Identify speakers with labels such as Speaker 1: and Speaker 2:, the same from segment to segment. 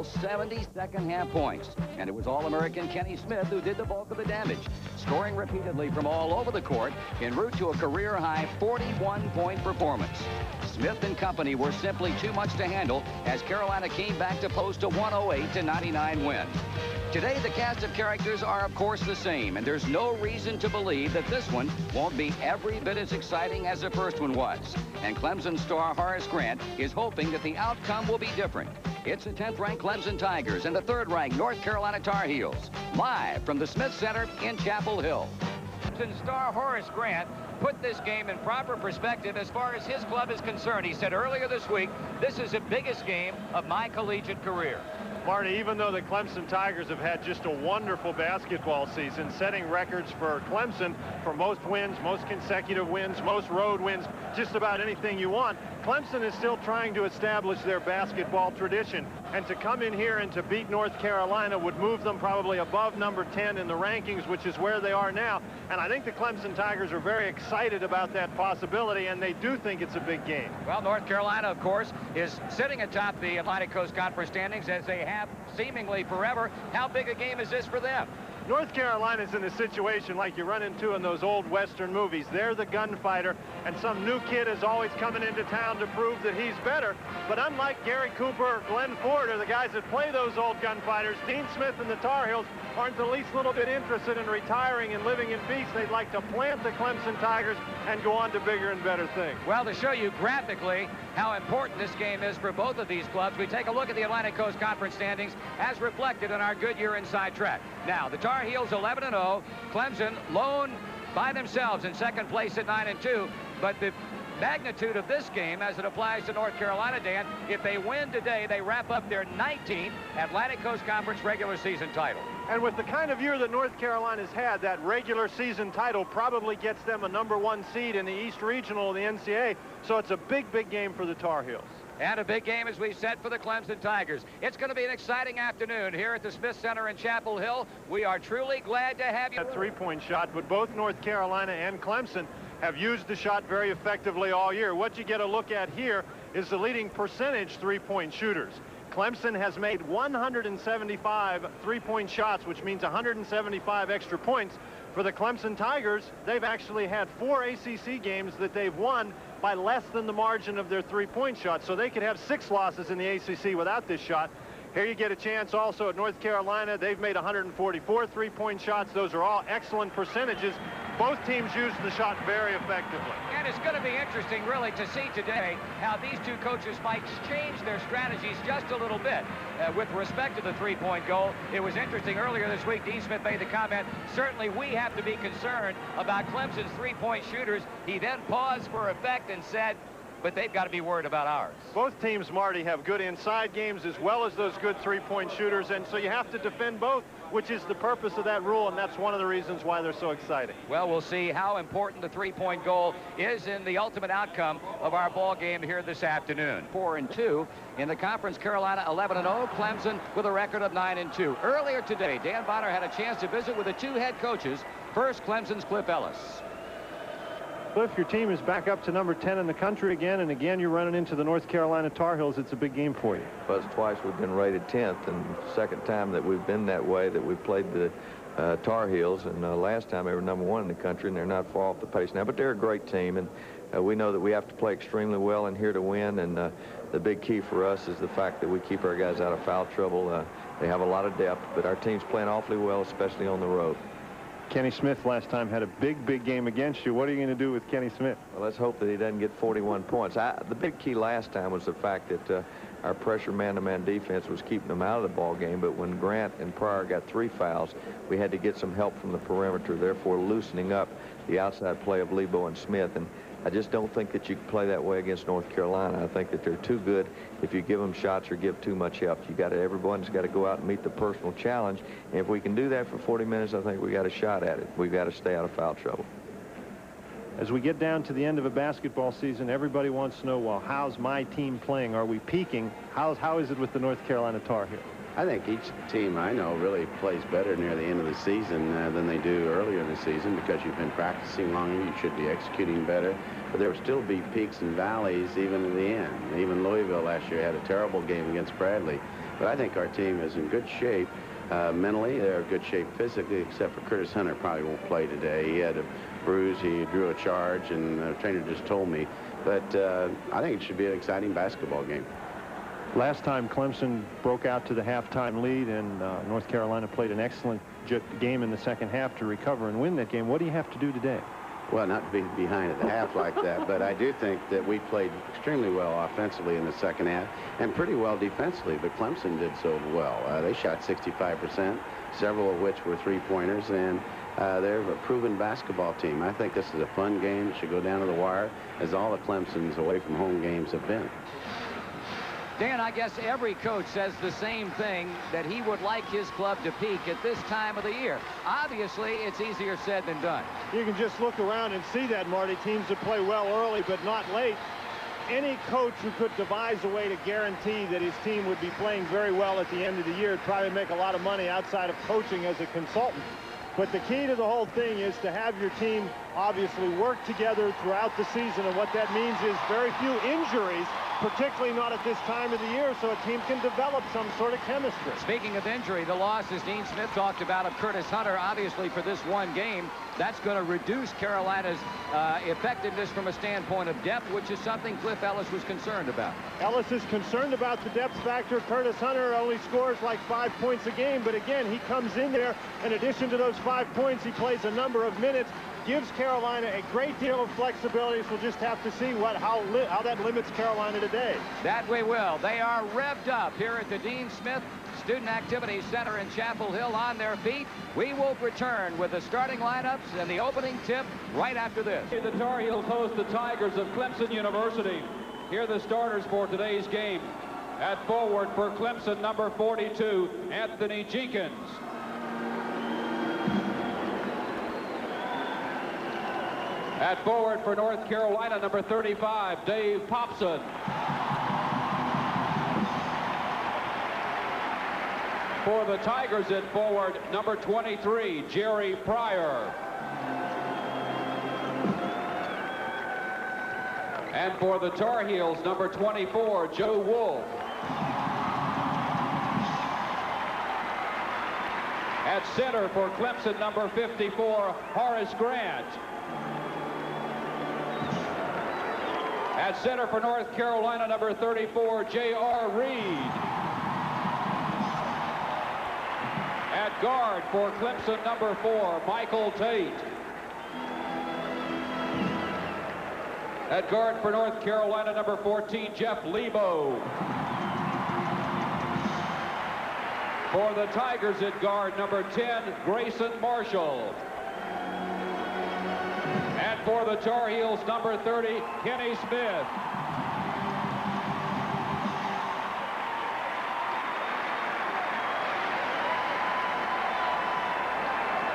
Speaker 1: 70 second-half points, and it was All-American Kenny Smith who did the bulk of the damage, scoring repeatedly from all over the court en route to a career-high 41-point performance. Smith and company were simply too much to handle as Carolina came back to post a 108-99 win. Today, the cast of characters are, of course, the same, and there's no reason to believe that this one won't be every bit as exciting as the first one was. And Clemson star Horace Grant is hoping that the outcome will be different. It's the 10th-ranked Clemson Tigers and the 3rd-ranked North Carolina Tar Heels, live from the Smith Center in Chapel Hill. Clemson star Horace Grant put this game in proper perspective as far as his club is concerned. He said earlier this week, "This is the biggest game of my collegiate career."
Speaker 2: Marty, even though the Clemson Tigers have had just a wonderful basketball season, setting records for Clemson for most wins, most consecutive wins, most road wins, just about anything you want, Clemson is still trying to establish their basketball tradition. And to come in here and to beat North Carolina would move them probably above number 10 in the rankings, which is where they are now. And I think the Clemson Tigers are very excited about that possibility, and they do think it's a big game.
Speaker 1: Well, North Carolina, of course, is sitting atop the Atlantic Coast Conference standings as they have seemingly forever. How big a game is this for them?
Speaker 2: North Carolina's in a situation like you run into in those old Western movies. They're the gunfighter, and some new kid is always coming into town to prove that he's better. But unlike Gary Cooper or Glenn Ford or the guys that play those old gunfighters, Dean Smith and the Tar Heels aren't the least little bit interested in retiring and living in peace. They'd like to plant the Clemson Tigers and go on to bigger and better things.
Speaker 1: Well, to show you graphically how important this game is for both of these clubs, we take a look at the Atlantic Coast Conference standings as reflected in our Goodyear Inside Track. Now, the Tar Heels 11-0, Clemson lone by themselves in second place at 9-2, but the magnitude of this game as it applies to North Carolina, Dan, if they win today, they wrap up their 19th Atlantic Coast Conference regular season title.
Speaker 2: And with the kind of year that North Carolina's had, that regular season title probably gets them a #1 seed in the East Regional of the NCAA, so it's a big, big game for the Tar Heels.
Speaker 1: And a big game, as we've said, for the Clemson Tigers. It's going to be an exciting afternoon here at the Smith Center in Chapel Hill. We are truly glad to have you.
Speaker 2: A three-point shot, but both North Carolina and Clemson have used the shot very effectively all year. What you get a look at here is the leading percentage three-point shooters. Clemson has made 175 three-point shots, which means 175 extra points. For the Clemson Tigers, they've actually had 4 ACC games that they've won by less than the margin of their three-point shots. So they could have 6 losses in the ACC without this shot. Here you get a chance also at North Carolina. They've made 144 three-point shots. Those are all excellent percentages. Both teams used the shot very effectively.
Speaker 1: And it's going to be interesting, really, to see today how these two coaches might change their strategies just a little bit with respect to the three-point goal. It was interesting earlier this week, Dean Smith made the comment, certainly we have to be concerned about Clemson's three-point shooters. He then paused for effect and said, but they've got to be worried about ours.
Speaker 2: Both teams, Marty, have good inside games as well as those good three-point shooters, and so you have to defend both, which is the purpose of that rule, and that's one of the reasons why they're so exciting.
Speaker 1: Well, we'll see how important the three-point goal is in the ultimate outcome of our ball game here this afternoon. 4-2 in the conference. Carolina 11-0. Clemson with a record of 9-2. Earlier today, Dan Bonner had a chance to visit with the 2 head coaches. First, Clemson's Cliff Ellis.
Speaker 2: Cliff, your team is back up to number 10 in the country again, and again you're running into the North Carolina Tar Heels. It's a big game for you.
Speaker 3: Well, twice we've been rated 10th, and the second time that we've been that way that we've played the Tar Heels, and last time they were #1 in the country, and they're not far off the pace now, but they're a great team, and we know that we have to play extremely well and here to win, and the big key for us is the fact that we keep our guys out of foul trouble. They have a lot of depth, but our team's playing awfully well, especially on the road.
Speaker 2: Kenny Smith last time had a big game against you. What are you going to do with Kenny Smith?
Speaker 3: Well, let's hope that he doesn't get 41 points. The big key last time was the fact that our pressure man-to-man defense was keeping them out of the ball game, but when Grant and Pryor got 3 fouls, we had to get some help from the perimeter, therefore loosening up the outside play of Lebo and Smith. And I just don't think that you can play that way against North Carolina. I think that they're too good if you give them shots or give too much help. Everyone's got to go out and meet the personal challenge. And if we can do that for 40 minutes, I think we got a shot at it. We've got to stay out of foul trouble.
Speaker 2: As we get down to the end of a basketball season, everybody wants to know, well, how's my team playing? Are we peaking? How is it with the North Carolina Tar Heels?
Speaker 4: I think each team I know really plays better near the end of the season than they do earlier in the season, because you've been practicing longer, you should be executing better. But there will still be peaks and valleys even in the end. Even Louisville last year had a terrible game against Bradley. But I think our team is in good shape. Mentally, they're in good shape physically, except for Curtis Hunter probably won't play today. He had a bruise, he drew a charge, and the trainer just told me. But I think it should be an exciting basketball game.
Speaker 2: Last time Clemson broke out to the halftime lead, and North Carolina played an excellent game in the second half to recover and win that game. What do you have to do today?
Speaker 4: Well, not to be behind at the half like that, but I do think that we played extremely well offensively in the second half and pretty well defensively, but Clemson did so well. They shot 65%, several of which were three-pointers, and they're a proven basketball team. I think this is a fun game. It should go down to the wire, as all the Clemson's away from home games have been.
Speaker 1: Dan, I guess every coach says the same thing, that he would like his club to peak at this time of the year. Obviously, it's easier said than done.
Speaker 2: You can just look around and see that, Marty. Teams that play well early but not late. Any coach who could devise a way to guarantee that his team would be playing very well at the end of the year would probably make a lot of money outside of coaching as a consultant. But the key to the whole thing is to have your team obviously work together throughout the season, and what that means is very few injuries, particularly not at this time of the year, so a team can develop some sort of chemistry.
Speaker 1: Speaking of injury, the loss, as Dean Smith talked about, of Curtis Hunter, obviously for this one game, that's going to reduce Carolina's effectiveness from a standpoint of depth, which is something Cliff Ellis was concerned about.
Speaker 2: Ellis is concerned about the depth factor. Curtis Hunter only scores like 5 points a game, but again, he comes in there. In addition to those 5 points, he plays a number of minutes, gives Carolina a great deal of flexibility. So we'll just have to see how that limits Carolina today.
Speaker 1: That we will. They are revved up here at the Dean Smith Student Activities Center in Chapel Hill on their feet. We will return with the starting lineups and the opening tip right after this.
Speaker 5: The Tar Heels host the Tigers of Clemson University. Here are the starters for today's game. At forward for Clemson, number 42, Anthony Jenkins. At forward for North Carolina, number 35, Dave Popson. For the Tigers at forward, number 23, Jerry Pryor. And for the Tar Heels, number 24, Joe Wolf. At center for Clemson, number 54, Horace Grant. At center for North Carolina, number 34, J.R. Reed. At guard for Clemson, number 4, Michael Tate. At guard for North Carolina, number 14, Jeff Lebo. For the Tigers at guard, number 10, Grayson Marshall. And for the Tar Heels, number 30, Kenny Smith.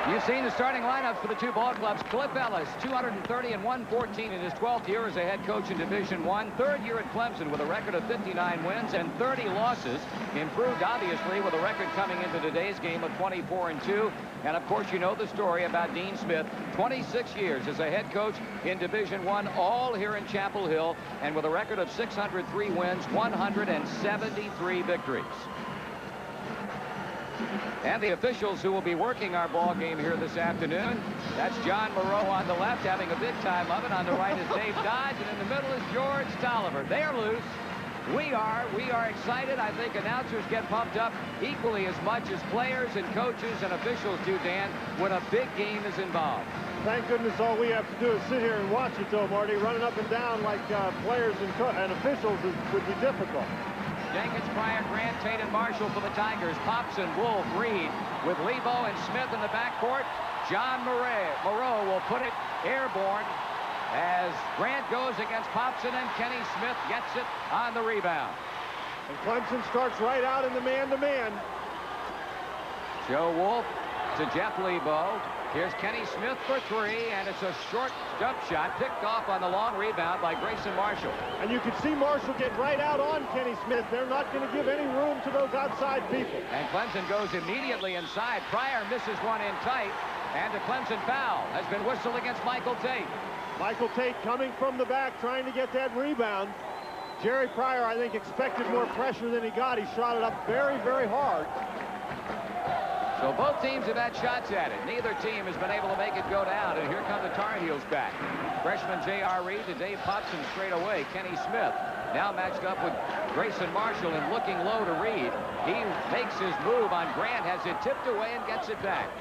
Speaker 1: You've seen the starting lineups for the two ball clubs. Cliff Ellis, 230 and 114 in his 12th year as a head coach in Division I. Third year at Clemson with a record of 59 wins and 30 losses. Improved, obviously, with a record coming into today's game of 24-2. And, of course, you know the story about Dean Smith. 26 years as a head coach in Division I, all here in Chapel Hill, and with a record of 603 wins, 173 victories. And the officials who will be working our ball game here this afternoon, that's John Moreau on the left, having a big time of it. On the right is Dave Dodge, and in the middle is George Tolliver. They're loose. We are excited. I think announcers get pumped up equally as much as players and coaches and officials do, Dan, when a big game is involved.
Speaker 2: Thank goodness all we have to do is sit here and watch it, though, Marty. Running up and down like players and officials would be difficult.
Speaker 1: Jenkins, Pryor, Grant, Tate, and Marshall for the Tigers. Popson, Wolf, Reed with Lebo and Smith in the backcourt. John Moreau will put it airborne as Grant goes against Popson, and Kenny Smith gets it on the rebound.
Speaker 2: And Clemson starts right out in the man-to-man.
Speaker 1: Joe Wolf to Jeff Lebo. Here's Kenny Smith for three, and it's a short jump shot picked off on the long rebound by Grayson Marshall.
Speaker 2: And you can see Marshall get right out on Kenny Smith. They're not going to give any room to those outside people.
Speaker 1: And Clemson goes immediately inside. Pryor misses one in tight, and a Clemson foul has been whistled against Michael Tate.
Speaker 2: Michael Tate coming from the back, trying to get that rebound. Jerry Pryor, I think, expected more pressure than he got. He shot it up very, very hard.
Speaker 1: So both teams have had shots at it. Neither team has been able to make it go down. And here come the Tar Heels back. Freshman J.R. Reed to Dave Popson straight away. Kenny Smith now matched up with Grayson Marshall and looking low to Reed. He makes his move on Grant, has it tipped away and gets it back.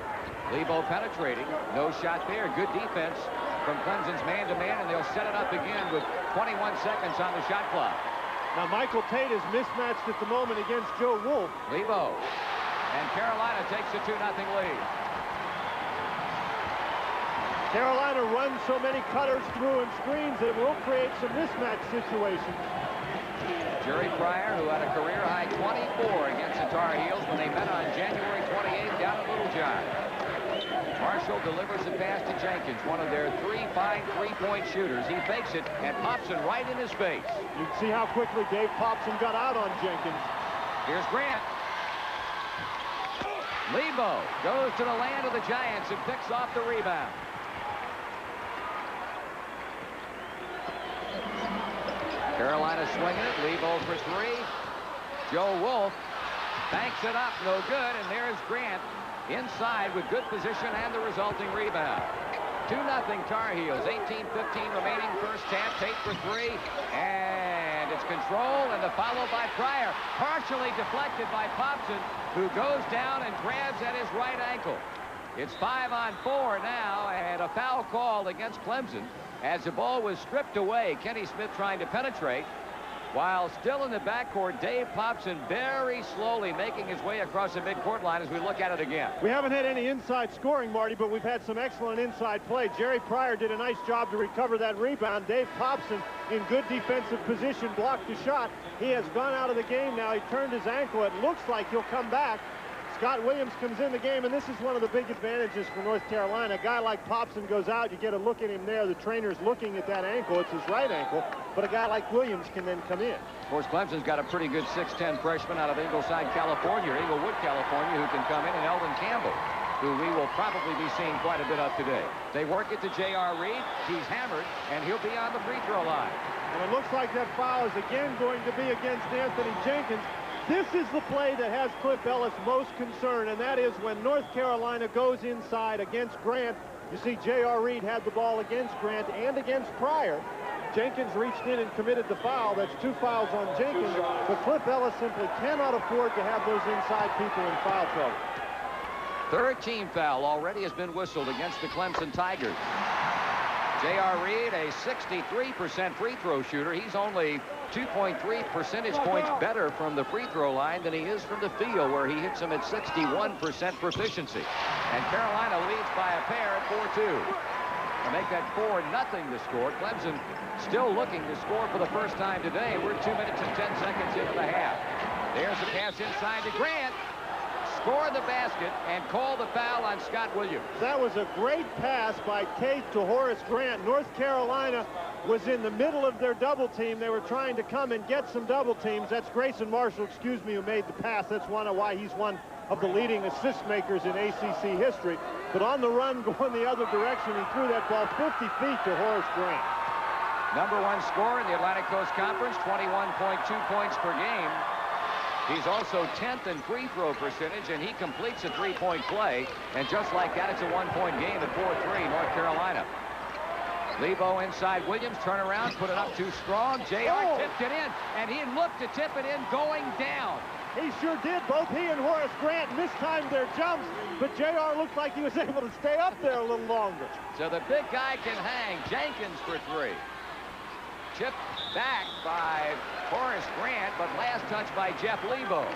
Speaker 1: Lebo penetrating. No shot there. Good defense from Clemson's man-to-man, and they'll set it up again with 21 seconds on the shot clock.
Speaker 2: Now Michael Tate is mismatched at the moment against Joe Wolf.
Speaker 1: Lebo. And Carolina takes a 2-0 lead.
Speaker 2: Carolina runs so many cutters through and screens that it will create some mismatch situations.
Speaker 1: Jerry Pryor, who had a career-high 24 against the Tar Heels when they met on January 28th down at Little John. Marshall delivers the pass to Jenkins, one of their three fine three-point shooters. He fakes it and pops it right in his face.
Speaker 2: You can see how quickly Dave Popson got out on Jenkins.
Speaker 1: Here's Grant. Lebo goes to the land of the Giants and picks off the rebound. Carolina swinging it. Lebo for three. Joe Wolf banks it up. No good. And there's Grant inside with good position and the resulting rebound. 2-0 Tar Heels. 18-15 remaining first half. Tate for three. And it's control and the follow by Pryor. Partially deflected by Popson, who goes down and grabs at his right ankle. It's 5-on-4 now, and a foul called against Clemson as the ball was stripped away. Kenny Smith trying to penetrate. While still in the backcourt, Dave Popson very slowly making his way across the midcourt line as we look at it again.
Speaker 2: We haven't had any inside scoring, Marty, but we've had some excellent inside play. Jerry Pryor did a nice job to recover that rebound. Dave Popson in good defensive position blocked the shot. He has gone out of the game now. He turned his ankle. It looks like he'll come back. Scott Williams comes in the game, and this is one of the big advantages for North Carolina. A guy like Popson goes out, you get a look at him there. The trainer's looking at that ankle. It's his right ankle, but a guy like Williams can then come in.
Speaker 1: Of course, Clemson's got a pretty good 6'10 freshman out of Ingleside, California, or Inglewood, California, who can come in, and Eldon Campbell, who we will probably be seeing quite a bit of today. They work it to J.R. Reed. He's hammered, and he'll be on the free throw line.
Speaker 2: And it looks like that foul is again going to be against Anthony Jenkins. This is the play that has Cliff Ellis most concerned, and that is when North Carolina goes inside against Grant. You see J.R. Reed had the ball against Grant and against Pryor. Jenkins reached in and committed the foul. That's 2 fouls on Jenkins, but Cliff Ellis simply cannot afford to have those inside people in foul trouble.
Speaker 1: Third team foul already has been whistled against the Clemson Tigers. J.R. Reed, a 63% free throw shooter. He's only 2.3 percentage points better from the free throw line than he is from the field, where he hits them at 61% proficiency. And Carolina leads by a pair at 4-2. To make that 4-0 the score. Clemson still looking to score for the first time today. We're 2 minutes and 10 seconds into the half. There's a pass inside to Grant. Score the basket and call the foul on Scott Williams.
Speaker 2: That was a great pass by Tate to Horace Grant. North Carolina was in the middle of their double team. They were trying to come and get some double teams. That's Grayson Marshall, who made the pass. That's why he's one of the leading assist makers in ACC history. But on the run going the other direction, he threw that ball 50 feet to Horace Grant.
Speaker 1: Number one scorer in the Atlantic Coast Conference, 21.2 points per game. He's also 10th in free throw percentage, and he completes a three-point play. And just like that, it's a one-point game at 4-3, North Carolina. Lebo inside Williams, turn around, put it up too strong. J.R. tipped it in, and he looked to tip it in going down.
Speaker 2: He sure did. Both he and Horace Grant mistimed their jumps, but J.R. looked like he was able to stay up there a little longer.
Speaker 1: So the big guy can hang. Jenkins for three. Chipped back by Horace Grant, but last touch by Jeff Lebo.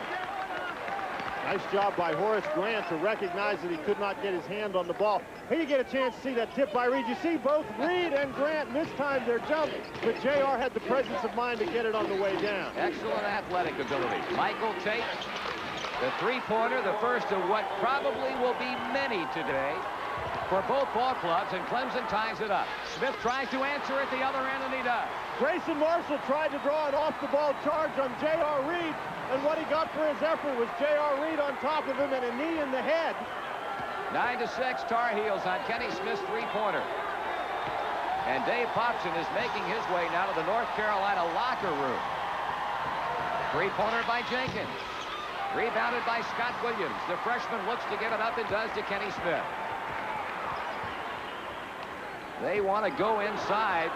Speaker 2: Nice job by Horace Grant to recognize that he could not get his hand on the ball. Here you get a chance to see that tip by Reed. You see both Reed and Grant mistimed their jump, but J.R. had the presence of mind to get it on the way down.
Speaker 1: Excellent athletic ability. Michael Tate, the three-pointer, the first of what probably will be many today for both ball clubs, and Clemson ties it up. Smith tries to answer at the other end, and he does.
Speaker 2: Grayson Marshall tried to draw an off-the-ball charge on J.R. Reed, and what he got for his effort was J.R. Reed on top of him and a knee in the head.
Speaker 1: 9-6, Tar Heels on Kenny Smith's three-pointer. And Dave Popson is making his way now to the North Carolina locker room. Three-pointer by Jenkins. Rebounded by Scott Williams. The freshman looks to give it up and does to Kenny Smith. They want to go inside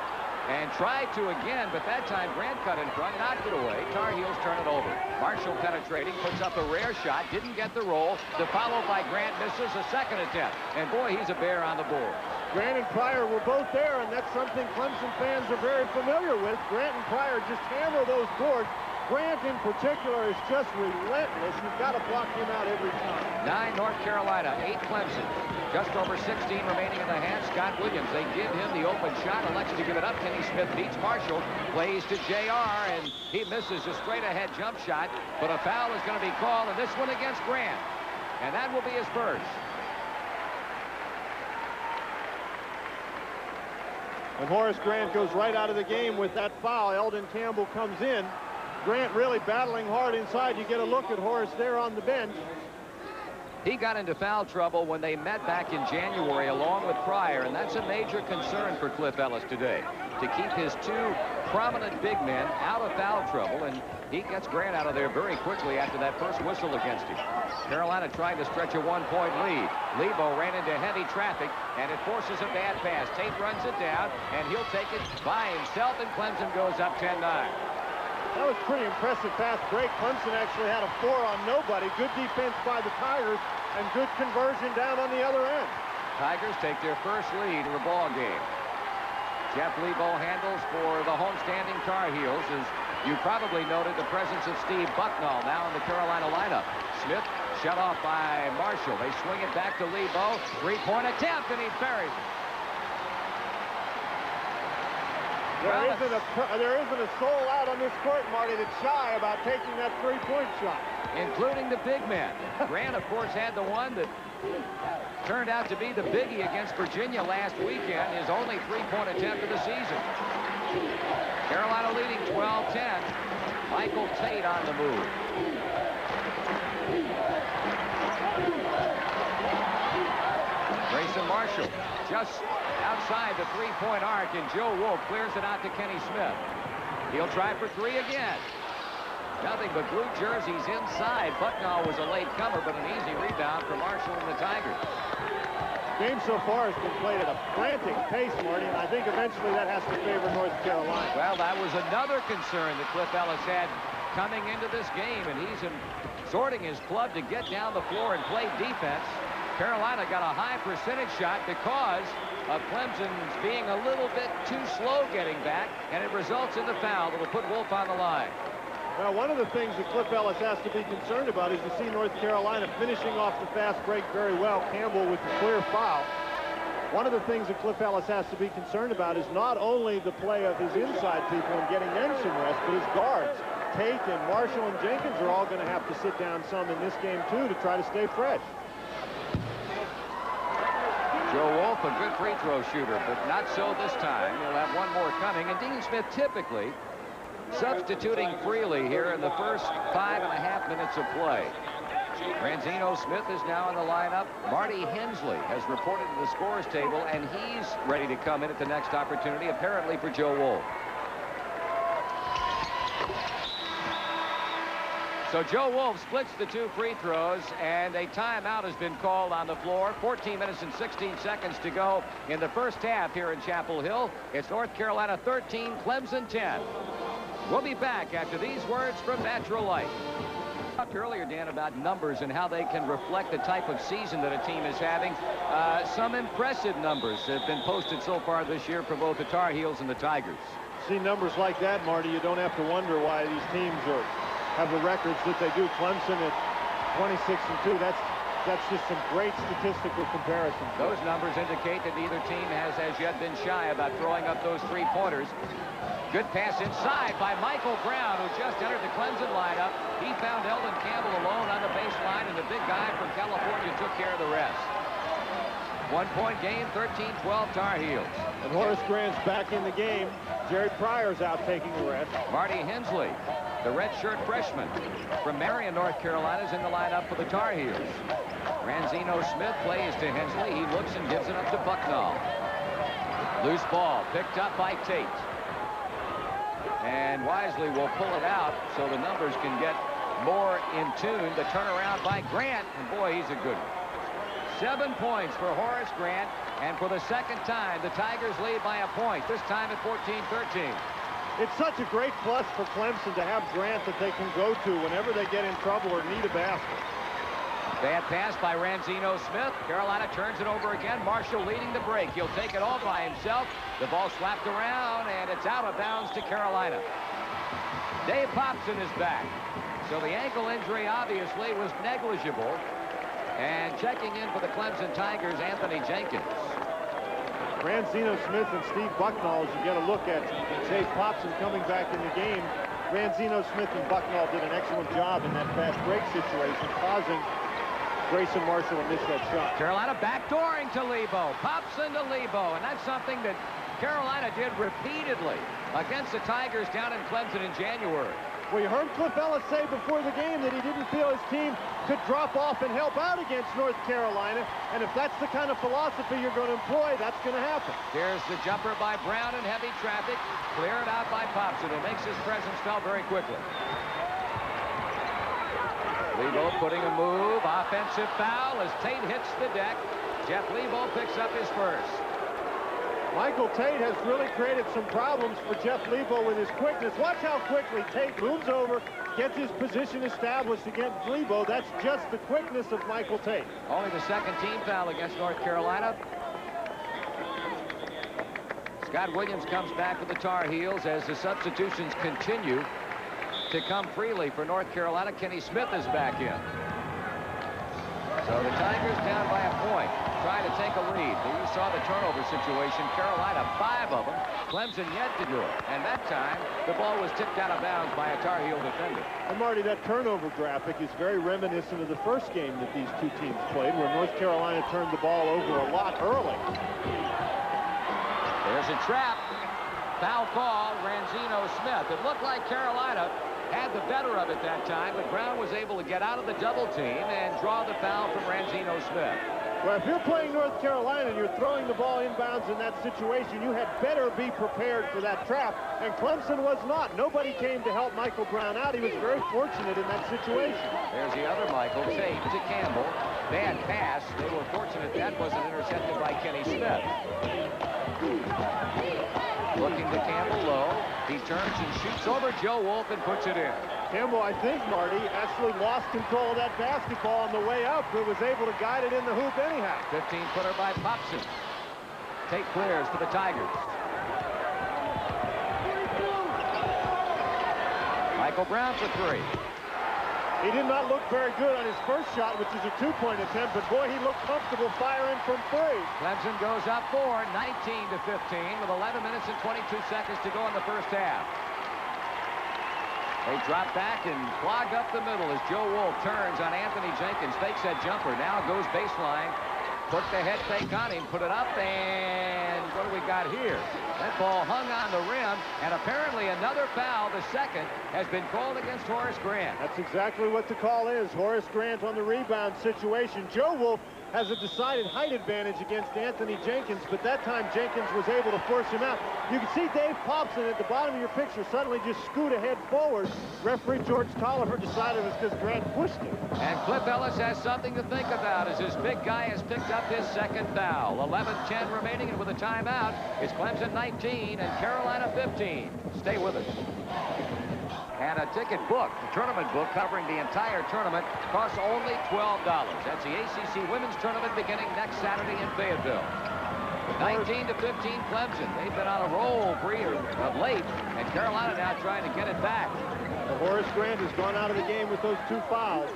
Speaker 1: and try to again, but that time Grant cut in front, knocked it away. Tar Heels turn it over. Marshall penetrating, puts up a rare shot, didn't get the roll. The follow by Grant misses a second attempt. And boy, he's a bear on the board.
Speaker 2: Grant and Pryor were both there, and that's something Clemson fans are very familiar with. Grant and Pryor just hammer those boards. Grant in particular is just relentless. You've got to block him out every time.
Speaker 1: 9 North Carolina, 8 Clemson. Just over 16 remaining in the half. Scott Williams, they give him the open shot, elects to give it up. Kenny Smith beats Marshall, plays to JR, and he misses a straight-ahead jump shot, but a foul is going to be called, and this one against Grant, and that will be his first.
Speaker 2: When Horace Grant goes right out of the game with that foul, Eldon Campbell comes in. Grant really battling hard inside. You get a look at Horace there on the bench.
Speaker 1: He got into foul trouble when they met back in January along with Pryor, and that's a major concern for Cliff Ellis today, to keep his 2 prominent big men out of foul trouble, and he gets Grant out of there very quickly after that first whistle against him. Carolina trying to stretch a 1-point lead. Lebo ran into heavy traffic, and it forces a bad pass. Tate runs it down, and he'll take it by himself, and Clemson goes up 10-9.
Speaker 2: That was pretty impressive pass break. Clemson actually had a 4 on nobody. Good defense by the Tigers and good conversion down on the other end.
Speaker 1: Tigers take their first lead in the ball game. Jeff Lebo handles for the homestanding Tar Heels. As you probably noted, the presence of Steve Bucknall now in the Carolina lineup. Smith shut off by Marshall. They swing it back to Lebo. 3-point attempt, and he buries it.
Speaker 2: There isn't a soul out on this court, Marty, that's shy about taking that 3-point shot.
Speaker 1: Including the big men. Grant, of course, had the one that turned out to be the biggie against Virginia last weekend, his only 3-point attempt of the season. Carolina leading 12-10. Michael Tate on the move. Grayson Marshall just outside the 3-point arc, and Joe Wolf clears it out to Kenny Smith. He'll try for 3 again. Nothing but blue jerseys inside. Bucknall was a late comer, but an easy rebound for Marshall and the Tigers.
Speaker 2: Game so far has been played at a frantic pace, Marty, and I think eventually that has to favor North Carolina.
Speaker 1: Well, that was another concern that Cliff Ellis had coming into this game, and he's exhorting his club to get down the floor and play defense. Carolina got a high percentage shot because of Clemson's being a little bit too slow getting back, and it results in the foul that will put Wolf on the line.
Speaker 2: Well, one of the things that Cliff Ellis has to be concerned about is you see North Carolina finishing off the fast break very well. Campbell with the clear foul. One of the things that Cliff Ellis has to be concerned about is not only the play of his inside people and getting them some rest, but his guards. Tate and Marshall and Jenkins are all going to have to sit down some in this game, too, to try to stay fresh.
Speaker 1: Joe Wolf, a good free throw shooter, but not so this time. He'll have one more coming. And Dean Smith typically substituting freely here in the first 5.5 minutes of play. Ranzino Smith is now in the lineup. Marty Hensley has reported to the scores table, and he's ready to come in at the next opportunity, apparently for Joe Wolf. So Joe Wolf splits the 2 free throws, and a timeout has been called on the floor. 14 minutes and 16 seconds to go in the first half here in Chapel Hill. It's North Carolina 13, Clemson 10. We'll be back after these words from Natural Light. We talked earlier, Dan, about numbers and how they can reflect the type of season that a team is having. Some impressive numbers have been posted so far this year for both the Tar Heels and the Tigers.
Speaker 2: See numbers like that, Marty, you don't have to wonder why these teams have the records that they do. Clemson at 26-2. That's just some great statistical comparisons.
Speaker 1: Those numbers indicate that neither team has as yet been shy about throwing up those 3-pointers. Good pass inside by Michael Brown, who just entered the Clemson lineup. He found Eldon Campbell alone on the baseline, and the big guy from California took care of the rest. 1-point game, 13-12 Tar Heels.
Speaker 2: And Horace Grant's back in the game. Jerry Pryor's out taking the rest.
Speaker 1: Marty Hensley, the redshirt freshman from Marion, North Carolina, is in the lineup for the Tar Heels. Ranzino Smith plays to Hensley. He looks and gives it up to Bucknall. Loose ball picked up by Tate. And Wisely will pull it out so the numbers can get more in tune. The turnaround by Grant, and boy, he's a good one. 7 points for Horace Grant, and for the second time, the Tigers lead by a point, this time at 14-13.
Speaker 2: It's such a great plus for Clemson to have Grant that they can go to whenever they get in trouble or need a basket.
Speaker 1: Bad pass by Ranzino Smith. Carolina turns it over again. Marshall leading the break. He'll take it all by himself. The ball slapped around, and it's out of bounds to Carolina. Dave Popson is back. So the ankle injury obviously was negligible. And checking in for the Clemson Tigers, Anthony Jenkins.
Speaker 2: Ranzino Smith and Steve Bucknall, as you get a look at Dave Popson coming back in the game. Ranzino Smith and Bucknall did an excellent job in that fast break situation, causing Grayson Marshall to miss that shot.
Speaker 1: Carolina backdooring to Lebo. Popson to Lebo. And that's something that Carolina did repeatedly against the Tigers down in Clemson in January.
Speaker 2: Well, you heard Cliff Ellis say before the game that he didn't feel his team could drop off and help out against North Carolina. And if that's the kind of philosophy you're going to employ, that's going to happen.
Speaker 1: Here's the jumper by Brown in heavy traffic. Cleared out by Popson, who makes his presence felt very quickly. Lebo putting a move. Offensive foul as Tate hits the deck. Jeff Lebo picks up his first.
Speaker 2: Michael Tate has really created some problems for Jeff Lebo with his quickness. Watch how quickly Tate moves over, gets his position established against Lebo. That's just the quickness of Michael Tate.
Speaker 1: Only the second team foul against North Carolina. Scott Williams comes back for the Tar Heels as the substitutions continue to come freely for North Carolina. Kenny Smith is back in. So the Tigers down by a point, trying to take a lead. You saw the turnover situation. Carolina, 5 of them. Clemson yet to do it. And that time, the ball was tipped out of bounds by a Tar Heel defender.
Speaker 2: And Marty, that turnover graphic is very reminiscent of the first game that these two teams played, where North Carolina turned the ball over a lot early.
Speaker 1: There's a trap. Foul call, Ranzino Smith. It looked like Carolina had the better of it that time, but Brown was able to get out of the double team and draw the foul from Ranzino Smith.
Speaker 2: Well, if you're playing North Carolina and you're throwing the ball inbounds in that situation, you had better be prepared for that trap, and Clemson was not. Nobody came to help Michael Brown out. He was very fortunate in that situation.
Speaker 1: There's the other Michael, Tate to Campbell. Bad pass. They were fortunate that wasn't intercepted by Kenny Smith. Looking to Campbell low. He turns and shoots over Joe Wolf and puts it in.
Speaker 2: Campbell, I think, Marty, actually lost control of that basketball on the way up, but was able to guide it in the hoop anyhow.
Speaker 1: 15-footer by Popson. Tate clears for the Tigers. Michael Brown for 3.
Speaker 2: He did not look very good on his first shot, which is a 2-point attempt, but boy, he looked comfortable firing from 3.
Speaker 1: Clemson goes up 4, 19-15, with 11 minutes and 22 seconds to go in the first half. They drop back and clog up the middle as Joe Wolf turns on Anthony Jenkins, fakes that jumper, now goes baseline, put the head fake on him, put it up, and what do we got here? That ball hung on the rim, and apparently another foul, the second, has been called against Horace Grant.
Speaker 2: That's exactly what the call is. Horace Grant on the rebound situation. Joe Wolf has a decided height advantage against Anthony Jenkins, but that time Jenkins was able to force him out. You can see Dave Popson at the bottom of your picture suddenly just scoot ahead forward. Referee George Tolliver decided it was because Grant pushed him.
Speaker 1: And Cliff Ellis has something to think about as his big guy has picked up his second foul. 11-10 remaining, and with a timeout, it's Clemson 19 and Carolina 15. Stay with us. And a ticket book, the tournament book covering the entire tournament, costs only $12. That's the ACC Women's Tournament beginning next Saturday in Fayetteville. 19-15 Clemson. They've been on a roll of late, and Carolina now trying to get it back.
Speaker 2: Well, Horace Grant has gone out of the game with those 2 fouls.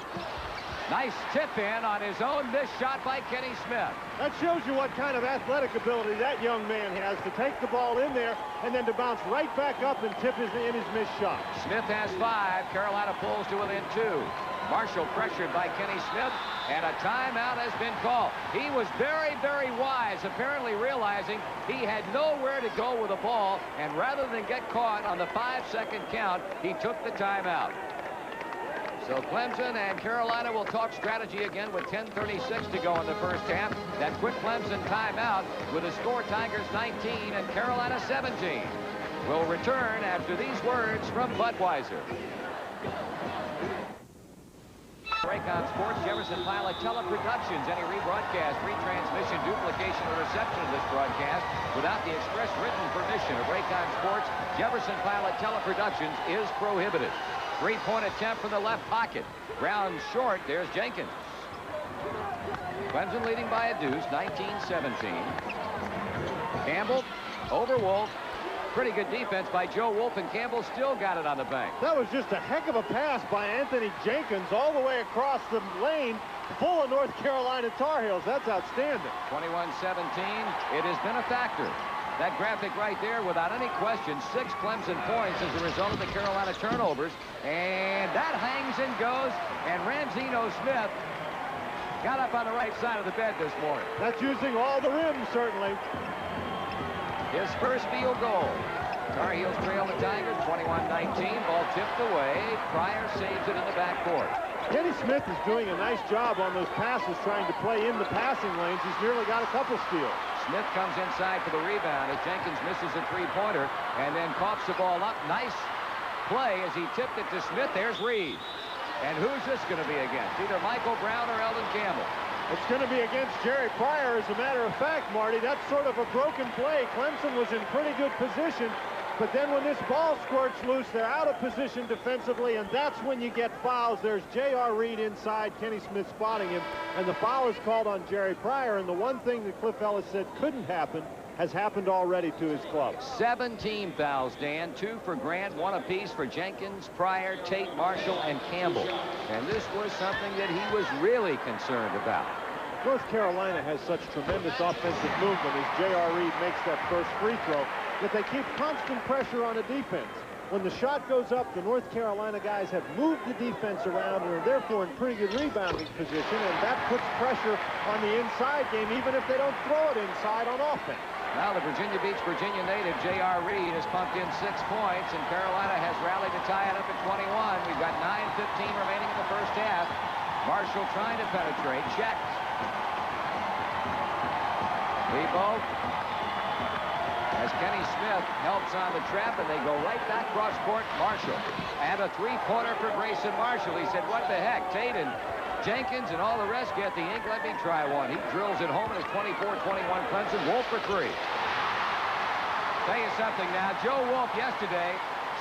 Speaker 1: Nice tip in on his own missed shot by Kenny Smith.
Speaker 2: That shows you what kind of athletic ability that young man has to take the ball in there and then to bounce right back up and tip in his missed shot.
Speaker 1: Smith has 5. Carolina pulls to within 2. Marshall pressured by Kenny Smith, and a timeout has been called. He was very, very wise, apparently realizing he had nowhere to go with the ball, and rather than get caught on the 5-second count, he took the timeout. So Clemson and Carolina will talk strategy again with 10:36 to go in the first half. That quick Clemson timeout with a score Tigers 19 and Carolina 17. We'll return after these words from Budweiser. Raycon Sports, Jefferson Pilot Teleproductions. Any rebroadcast, retransmission, duplication, or reception of this broadcast without the express written permission of Raycon Sports, Jefferson Pilot Teleproductions is prohibited. Three-point attempt from the left pocket. Brown short. There's Jenkins. Clemson leading by a deuce, 19-17. Campbell over Wolf. Pretty good defense by Joe Wolf, and Campbell still got it on the bank.
Speaker 2: That was just a heck of a pass by Anthony Jenkins all the way across the lane, full of North Carolina Tar Heels. That's outstanding.
Speaker 1: 21-17. It has been a factor. That graphic right there, without any question, 6 Clemson points as a result of the Carolina turnovers. And that hangs and goes, and Ramsino Smith got up on the right side of the bed this morning.
Speaker 2: That's using all the rims, certainly.
Speaker 1: His first field goal. Tar Heels trail the Tigers 21-19. Ball tipped away. Pryor saves it in the backcourt.
Speaker 2: Kenny Smith is doing a nice job on those passes, trying to play in the passing lanes. He's nearly got a couple steals.
Speaker 1: Smith comes inside for the rebound as Jenkins misses a three-pointer and then coughs the ball up. Nice play as he tipped it to Smith. There's Reed. And who's this going to be against? Either Michael Brown or Eldon Campbell.
Speaker 2: It's going to be against Jerry Pryor, as a matter of fact, Marty. That's sort of a broken play. Clemson was in pretty good position, but then when this ball squirts loose, they're out of position defensively, and that's when you get fouls. There's J.R. Reed inside, Kenny Smith spotting him, and the foul is called on Jerry Pryor, and the one thing that Cliff Ellis said couldn't happen has happened already to his club.
Speaker 1: 17 fouls, Dan. 2 for Grant, 1 apiece for Jenkins, Pryor, Tate, Marshall, and Campbell. And this was something that he was really concerned about.
Speaker 2: North Carolina has such tremendous offensive movement as J.R. Reed makes that first free throw that they keep constant pressure on the defense. When the shot goes up, the North Carolina guys have moved the defense around and are therefore in pretty good rebounding position, and that puts pressure on the inside game, even if they don't throw it inside on offense.
Speaker 1: Now the Virginia Beach, Virginia native J.R. Reed has pumped in 6 points, and Carolina has rallied to tie it up at 21. We've got 9:15 remaining in the first half. Marshall trying to penetrate. Checks. Lebo, as Kenny Smith helps on the trap, and they go right back cross court. Marshall. And a three-pointer for Grayson Marshall. He said, what the heck? Tate and Jenkins and all the rest get the ink. Let me try one. He drills it home, and it's 24-21 Clemson. Wolf for 3. Tell you something now. Joe Wolf yesterday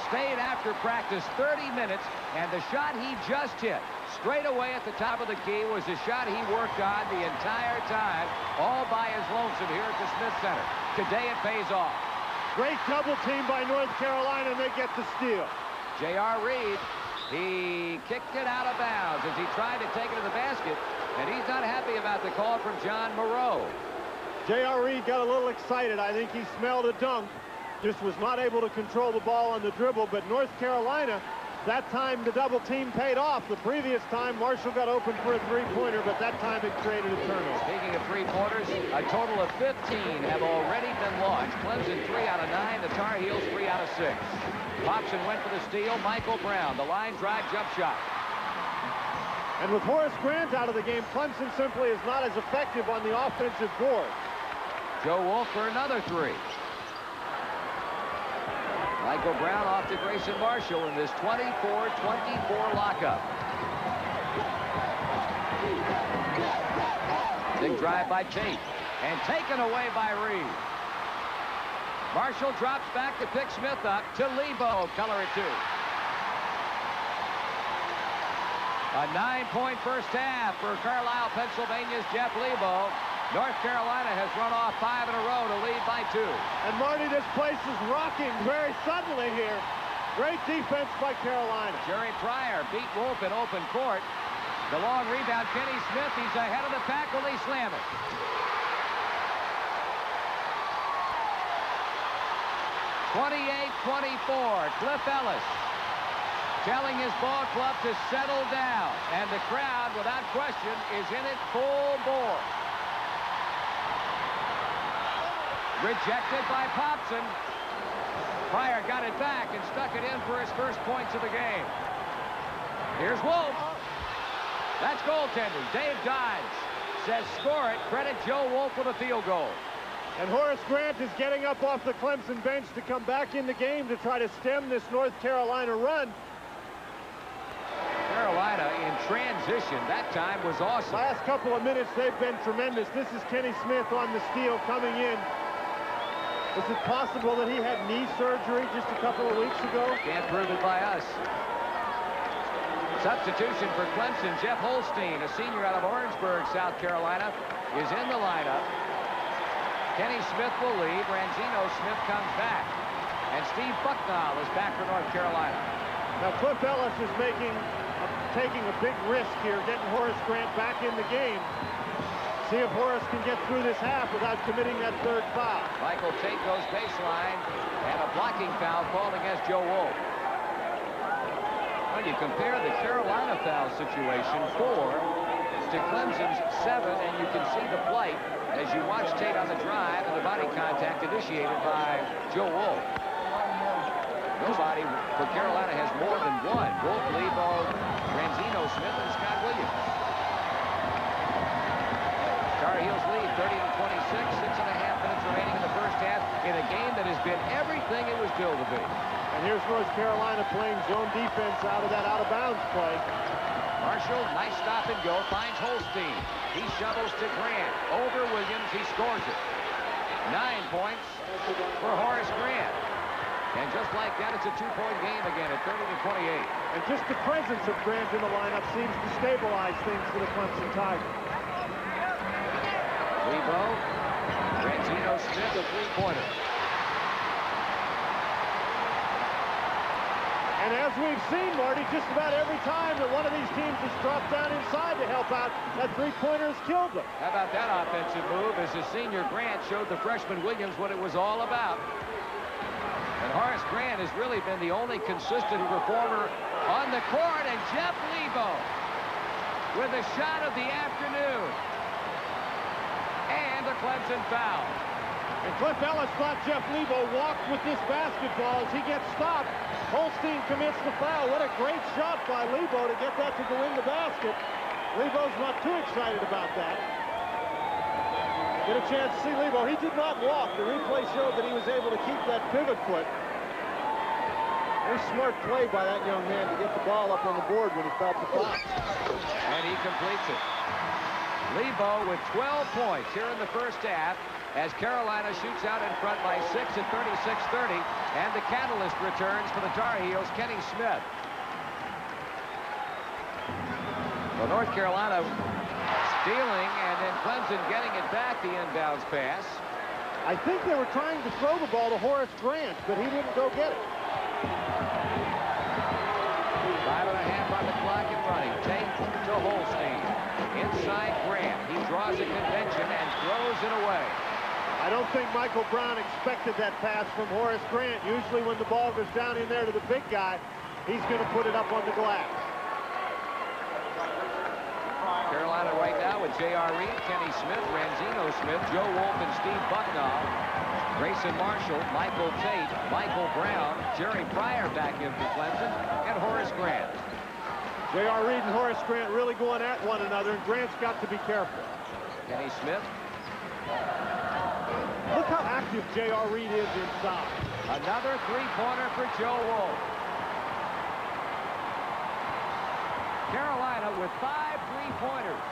Speaker 1: stayed after practice 30 minutes, and the shot he just hit straight away at the top of the key was the shot he worked on the entire time, all by his lonesome here at the Smith Center. Today it pays off.
Speaker 2: Great double team by North Carolina, and they get the steal.
Speaker 1: J.R. Reed, he kicked it out of bounds as he tried to take it to the basket, and he's not happy about the call from John Moreau.
Speaker 2: J.R. Reed got a little excited. I think he smelled a dunk. Just was not able to control the ball on the dribble, but North Carolina, that time the double team paid off. The previous time Marshall got open for a three-pointer, but that time it created a turnover.
Speaker 1: Speaking of three-pointers, a total of 15 have already been launched. Clemson 3 out of 9, the Tar Heels 3 out of 6. Hobson went for the steal. Michael Brown, the line drive jump shot.
Speaker 2: And with Horace Grant out of the game, Clemson simply is not as effective on the offensive board.
Speaker 1: Joe Wolf for another 3. Michael Brown off to Grayson Marshall in this 24-24 lockup. Big drive by Tate, and taken away by Reed. Marshall drops back to pick Smith up to Lebo, color it 2. A 9-point first half for Carlisle, Pennsylvania's Jeff Lebo. North Carolina has run off 5 in a row to lead by 2.
Speaker 2: And Marty, this place is rocking very suddenly here. Great defense by Carolina.
Speaker 1: Jerry Pryor beat Wolf in open court. The long rebound, Kenny Smith, he's ahead of the pack. Will he slam it? (28-24). Cliff Ellis telling his ball club to settle down. And the crowd, without question, is in it full bore. Rejected by Popson. Pryor got it back and stuck it in for his first points of the game. Here's Wolf. That's goaltending. Dave Dodge says score it. Credit Joe Wolf with a field goal.
Speaker 2: And Horace Grant is getting up off the Clemson bench to come back in the game to try to stem this North Carolina run.
Speaker 1: Carolina in transition. That time was awesome.
Speaker 2: Last couple of minutes, they've been tremendous. This is Kenny Smith on the steal coming in. Is it possible that he had knee surgery just a couple of weeks ago?
Speaker 1: Can't prove it by us. Substitution for Clemson. Jeff Holstein, a senior out of Orangeburg, South Carolina, is in the lineup. Kenny Smith will leave. Rangino Smith comes back. And Steve Bucknall is back for North Carolina.
Speaker 2: Now, Cliff Ellis is taking a big risk here, getting Horace Grant back in the game. See if Horace can get through this half without committing that third foul.
Speaker 1: Michael Tate goes baseline, and a blocking foul called against Joe Wolf. When you compare the Carolina foul situation 4 to Clemson's 7, and you can see the flight as you watch Tate on the drive and the body contact initiated by Joe Wolf. Nobody for Carolina has more than one. Wolf, Lebo, Rangino Smith, and Scott Williams. Tar Heels lead 30-26, 6.5 minutes remaining in the first half in a game that has been everything it was billed to be.
Speaker 2: And here's North Carolina playing zone defense out of that out-of-bounds play.
Speaker 1: Marshall, nice stop and go, finds Holstein. He shovels to Grant. Over Williams, he scores it. 9 points for Horace Grant. And just like that, it's a 2-point game again at 30-28.
Speaker 2: And just the presence of Grant in the lineup seems to stabilize things for the Clemson Tigers.
Speaker 1: Lebo, Rangino Smith, a three-pointer.
Speaker 2: And as we've seen, Marty, just about every time that one of these teams has dropped down inside to help out, that three-pointer has killed them.
Speaker 1: How about that offensive move as the senior Grant showed the freshman Williams what it was all about. And Horace Grant has really been the only consistent performer on the court, and Jeff Lebo with a shot of the afternoon. And a Clemson foul.
Speaker 2: And Cliff Ellis thought Jeff Lebo walked with this basketball as he gets stopped. Holstein commits the foul. What a great shot by Lebo to get that to go in the basket. Lebo's not too excited about that. Get a chance to see Lebo. He did not walk. The replay showed that he was able to keep that pivot foot. Very smart play by that young man to get the ball up on the board when he felt the foul.
Speaker 1: And he completes it. Lebo with 12 points here in the first half as Carolina shoots out in front by 6 at 36-30. And the catalyst returns for the Tar Heels, Kenny Smith. Well, North Carolina stealing, and then Clemson getting it back, the inbounds pass.
Speaker 2: I think they were trying to throw the ball to Horace Grant, but he didn't go get it.
Speaker 1: 5.5 on the clock and running. Tate to Holstein. Inside Grant. He draws a convention and throws it away.
Speaker 2: I don't think Michael Brown expected that pass from Horace Grant. Usually when the ball goes down in there to the big guy, he's going to put it up on the glass.
Speaker 1: Carolina right now with J.R. Reed, Kenny Smith, Rangino Smith, Joe Wolf, and Steve Bucknall. Grayson Marshall, Michael Tate, Michael Brown, Jerry Pryor back in for Clemson, and Horace Grant.
Speaker 2: J.R. Reed and Horace Grant really going at one another, and Grant's got to be careful.
Speaker 1: Kenny Smith.
Speaker 2: Look how active J.R. Reed is inside.
Speaker 1: Another three-pointer for Joe Wolf. Carolina with 5 three-pointers.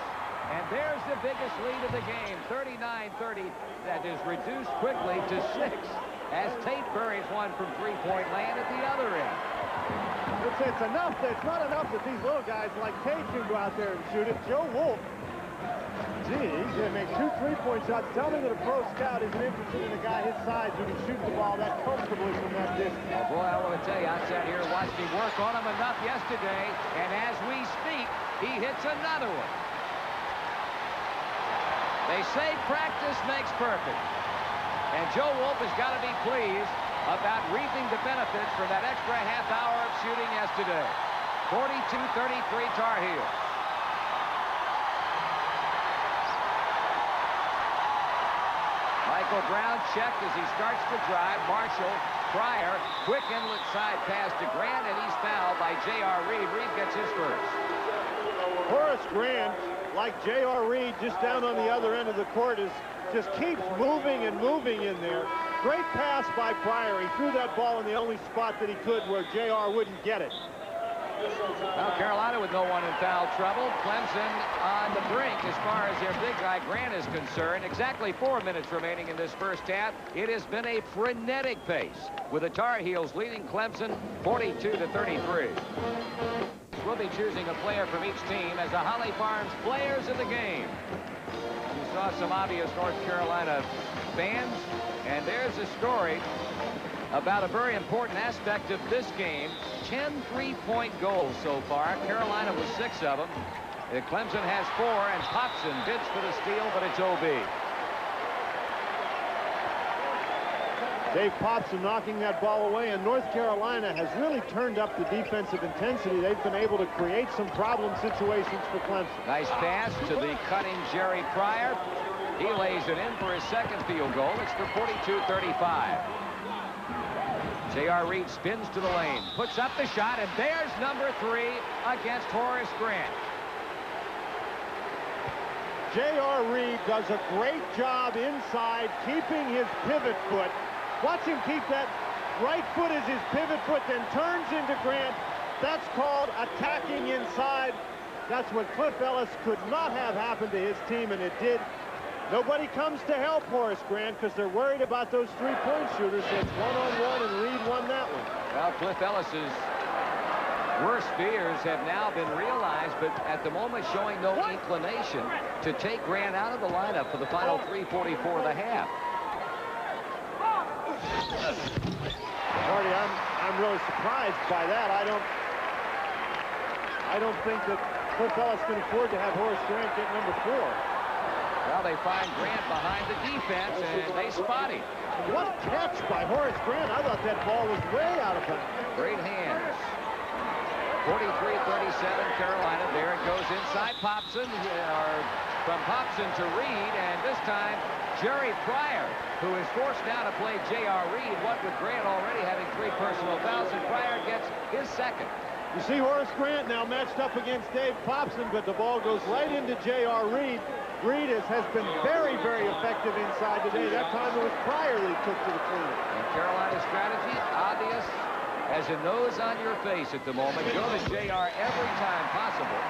Speaker 1: And there's the biggest lead of the game, 39-30. That is reduced quickly to 6 as Tate buries one from three-point land at the other end.
Speaker 2: It's enough. It's not enough that these little guys like Tate can go out there and shoot it. Joe Wolf, gee, he's going to make 2 3-point shots. Tell me that a pro scout isn't interested in a guy his size who can shoot the ball that comfortably from that distance.
Speaker 1: Well, boy, I want to tell you, I sat here and watched him work on him enough yesterday, and as we speak, he hits another one. They say practice makes perfect. And Joe Wolf has got to be pleased about reaping the benefits from that extra half hour of shooting yesterday. 42-33 Tar Heels. Michael Brown checked as he starts to drive. Marshall Pryor, quick inlet side pass to Grant, and he's fouled by J.R. Reed. Reed gets his first.
Speaker 2: Horace Grant, like J.R. Reed, just down on the other end of the court, just keeps moving and moving in there. Great pass by Pryor. He threw that ball in the only spot that he could where J.R. wouldn't get it.
Speaker 1: Well, Carolina with no one in foul trouble. Clemson on the brink as far as their big guy Grant is concerned. Exactly 4 minutes remaining in this first half. It has been a frenetic pace with the Tar Heels leading Clemson 42-33. We'll be choosing a player from each team as the Holly Farms players of the game. You saw some obvious North Carolina fans, and there's a story about a very important aspect of this game. 10 3-point goals so far. Carolina with 6 of them. Clemson has 4, and Popson bids for the steal, but it's OB.
Speaker 2: Dave Popson knocking that ball away, and North Carolina has really turned up the defensive intensity. They've been able to create some problem situations for Clemson.
Speaker 1: Nice pass to the cutting Jerry Pryor. He lays it in for his second field goal. It's for 42-35. J.R. Reed spins to the lane, puts up the shot, and there's number 3 against Horace Grant.
Speaker 2: J.R. Reed does a great job inside, keeping his pivot foot. Watch him keep that right foot as his pivot foot, then turns into Grant. That's called attacking inside. That's what Cliff Ellis could not have happened to his team, and it did. Nobody comes to help Horace Grant because they're worried about those 3-point shooters. So it's one-on-one, and Reed won that one.
Speaker 1: Well, Cliff Ellis's worst fears have now been realized, but at the moment showing no inclination to take Grant out of the lineup for the final 3:44 of the half.
Speaker 2: Marty, I'm really surprised by that. I don't think that Cliff Ellis can afford to have Horace Grant get number 4.
Speaker 1: Well, they find Grant behind the defense, and they spot him.
Speaker 2: What catch by Horace Grant. I thought that ball was way out of bounds.
Speaker 1: Great hands. 43-37 Carolina. There it goes inside Popson, or from Popson to Reed, and this time Jerry Pryor, who is forced now to play J.R. Reed, what with Grant already having 3 personal fouls, and Pryor gets his second.
Speaker 2: You see Horace Grant now matched up against Dave Popson, but the ball goes right into J.R. Reed. Reed has been very, very effective inside today. That time it was Pryor that he took to the cleaner.
Speaker 1: And Carolina's strategy, obvious as a nose on your face at the moment. Go to J.R. every time possible.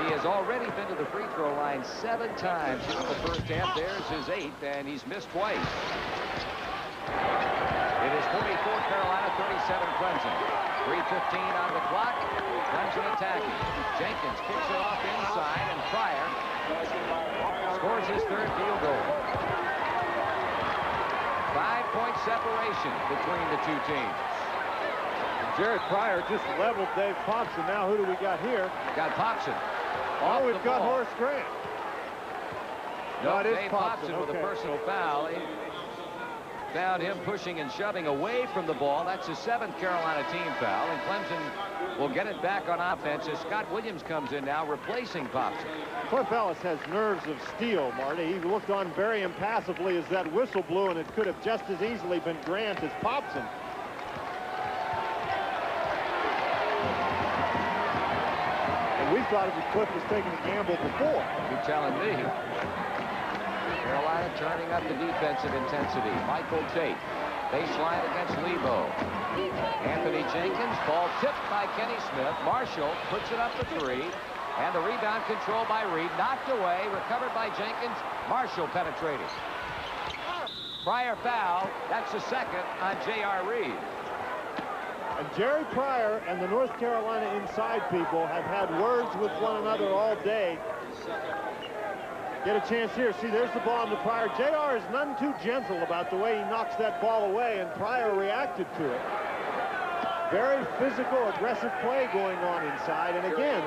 Speaker 1: He has already been to the free throw line 7 times in the first half. There's his 8th, and he's missed twice. It is 44 Carolina, 37 Clemson. 3:15 on the clock. Clemson attacking. Jenkins kicks it off inside, and Pryor scores his 3rd field goal. 5-point separation between the 2 teams.
Speaker 2: Jared Pryor just leveled Dave Popson. Now who do we got here?
Speaker 1: Got Popson.
Speaker 2: Oh, we've got Horace Grant.
Speaker 1: No,
Speaker 2: it is
Speaker 1: Dave
Speaker 2: Popson
Speaker 1: with a personal foul. He found him pushing and shoving away from the ball. That's his 7th Carolina team foul, and Clemson will get it back on offense as Scott Williams comes in now, replacing Popson.
Speaker 2: Cliff Ellis has nerves of steel, Marty. He looked on very impassively as that whistle blew, and it could have just as easily been Grant as Popson. And we thought it was Cliff was taking a gamble before.
Speaker 1: You're telling me. Carolina turning up the defensive intensity. Michael Tate. Baseline against Lebo. Anthony Jenkins. Ball tipped by Kenny Smith. Marshall puts it up for 3. And the rebound control by Reed. Knocked away. Recovered by Jenkins. Marshall penetrating. Pryor foul. That's the 2nd on J.R. Reed.
Speaker 2: And Jerry Pryor and the North Carolina inside people have had words with one another all day. Get a chance here. See, there's the ball on to Pryor. J.R. is none too gentle about the way he knocks that ball away, and Pryor reacted to it. Very physical, aggressive play going on inside. And again,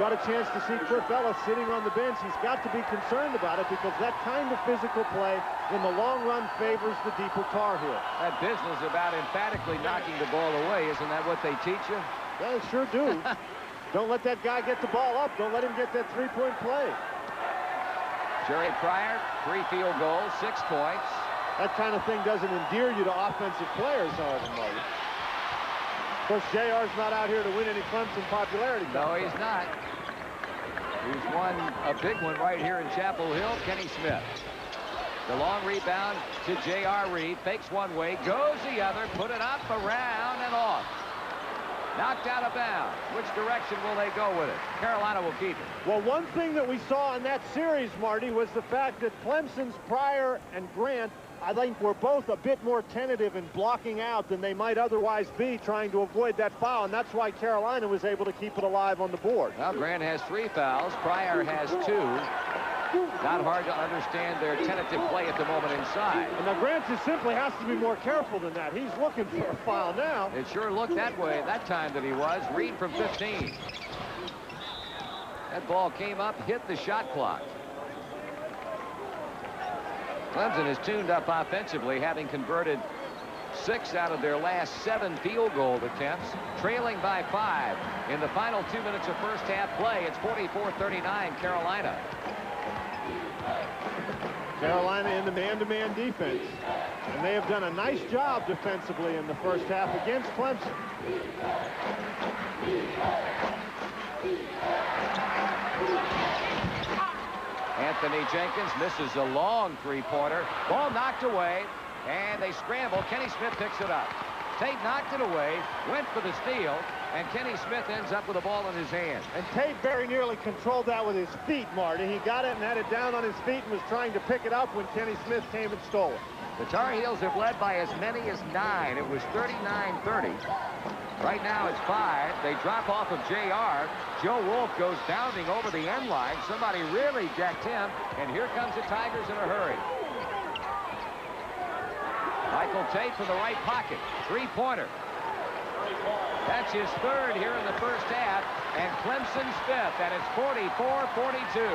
Speaker 2: got a chance to see Cliff Ellis sitting on the bench. He's got to be concerned about it because that kind of physical play in the long run favors the deeper Tar Heel.
Speaker 1: That business about emphatically knocking the ball away, isn't that what they teach you?
Speaker 2: Yeah, they sure do. Don't let that guy get the ball up. Don't let him get that 3-point play.
Speaker 1: Jerry Pryor, 3 field goals, 6 points.
Speaker 2: That kind of thing doesn't endear you to offensive players, however, Marty. Of course, JR's not out here to win any Clemson popularity contest.
Speaker 1: No, he's not. He's won a big one right here in Chapel Hill. Kenny Smith. The long rebound to J.R. Reed. Fakes one way, goes the other, put it up, around, and off. Knocked out of bounds. Which direction will they go with it? Carolina will keep it.
Speaker 2: Well, one thing that we saw in that series, Marty, was the fact that Clemson's Pryor and Grant, I think, were both a bit more tentative in blocking out than they might otherwise be, trying to avoid that foul, and that's why Carolina was able to keep it alive on the board.
Speaker 1: Well, Grant has 3 fouls. Pryor has 2. Not hard to understand their tentative play at the moment inside.
Speaker 2: And now Grant just simply has to be more careful than that. He's looking for a foul now.
Speaker 1: It sure looked that way that time that he was. Reed from 15. That ball came up, hit the shot clock. Clemson is tuned up offensively, having converted 6 out of their last 7 field goal attempts, trailing by 5 in the final 2 minutes of first half play. It's 44-39 Carolina.
Speaker 2: Carolina in the man-to-man defense, and they have done a nice job defensively in the first half against Clemson.
Speaker 1: Anthony Jenkins misses a long 3-pointer. Ball knocked away, and they scramble. Kenny Smith picks it up. Tate knocked it away, went for the steal, and Kenny Smith ends up with the ball in his hand.
Speaker 2: And Tate very nearly controlled that with his feet, Marty. He got it and had it down on his feet and was trying to pick it up when Kenny Smith came and stole it.
Speaker 1: The Tar Heels have led by as many as 9. It was 39-30. Right now it's 5. They drop off of JR. Joe Wolf goes bounding over the end line. Somebody really decked him, and here comes the Tigers in a hurry. Michael Tate from the right pocket. 3-pointer. That's his 3rd here in the first half, and Clemson's 5th, and it's 44-42.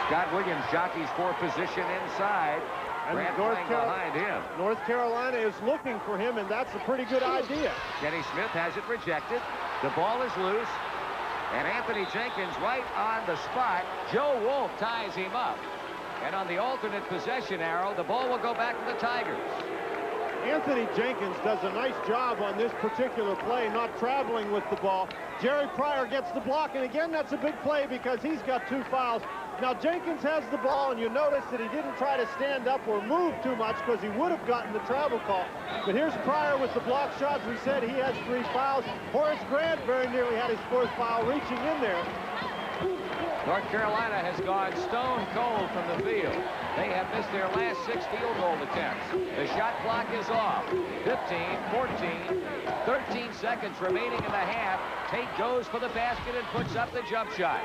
Speaker 1: Scott Williams jockeys for position inside.
Speaker 2: And
Speaker 1: Grant playing behind him.
Speaker 2: North Carolina is looking for him, and that's a pretty good idea.
Speaker 1: Kenny Smith has it rejected. The ball is loose. And Anthony Jenkins right on the spot. Joe Wolf ties him up. And on the alternate possession arrow, the ball will go back to the Tigers.
Speaker 2: Anthony Jenkins does a nice job on this particular play, not traveling with the ball. Jerry Pryor gets the block, and again, that's a big play because he's got 2 fouls. Now, Jenkins has the ball, and you notice that he didn't try to stand up or move too much because he would have gotten the travel call. But here's Pryor with the block shots. We said he has 3 fouls. Horace Grant very nearly had his 4th foul reaching in there.
Speaker 1: North Carolina has gone stone cold from the field. They have missed their last 6 field goal attempts. The shot clock is off. 15, 14, 13 seconds remaining in the half. Tate goes for the basket and puts up the jump shot.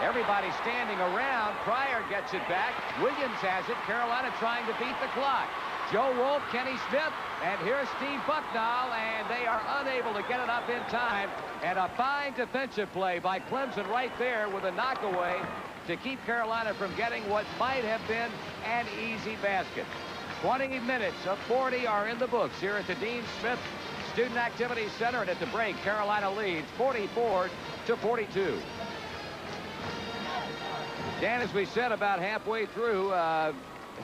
Speaker 1: Everybody standing around. Pryor gets it back. Williams has it. Carolina trying to beat the clock. Joe Wolf, Kenny Smith, and here's Steve Bucknall, and they are unable to get it up in time. And a fine defensive play by Clemson right there with a knockaway to keep Carolina from getting what might have been an easy basket. 20 minutes of 40 are in the books here at the Dean Smith Student Activities Center, and at the break, Carolina leads 44-42. Dan, as we said about halfway through,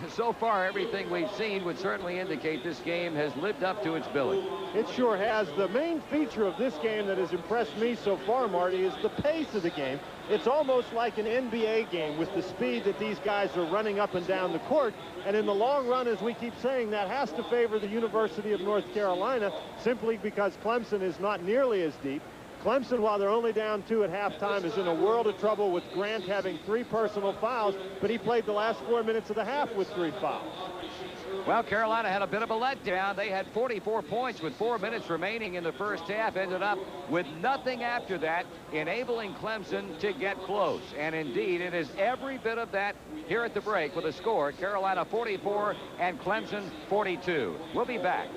Speaker 1: so far everything we've seen would certainly indicate this game has lived up to its billing.
Speaker 2: It sure has. The main feature of this game that has impressed me so far, Marty, is the pace of the game. It's almost like an NBA game with the speed that these guys are running up and down the court. And in the long run, as we keep saying, that has to favor the University of North Carolina simply because Clemson is not nearly as deep. Clemson, while they're only down 2 at halftime, is in a world of trouble with Grant having 3 personal fouls, but he played the last 4 minutes of the half with 3 fouls.
Speaker 1: Well, Carolina had a bit of a letdown. They had 44 points with 4 minutes remaining in the first half, ended up with nothing after that, enabling Clemson to get close. And indeed, it is every bit of that here at the break with a score, Carolina 44 and Clemson 42. We'll be back.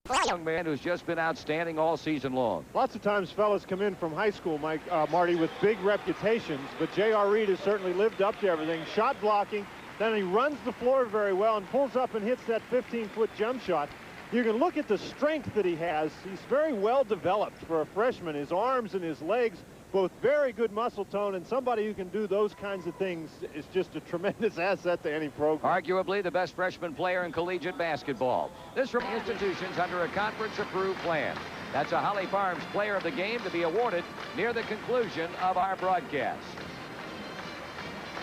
Speaker 1: A young man who's just been outstanding all season long.
Speaker 2: Lots of times fellas come in from high school, Marty, with big reputations, but J.R. Reed has certainly lived up to everything. Shot blocking, Then he runs the floor very well and pulls up and hits that 15-foot jump shot. You can look at the strength that he has. He's very well developed for a freshman. His arms and his legs, both very good muscle tone, and somebody who can do those kinds of things is just a tremendous asset to any program.
Speaker 1: Arguably the best freshman player in collegiate basketball. This from institutions under a conference-approved plan. That's a Holly Farms Player of the Game to be awarded near the conclusion of our broadcast.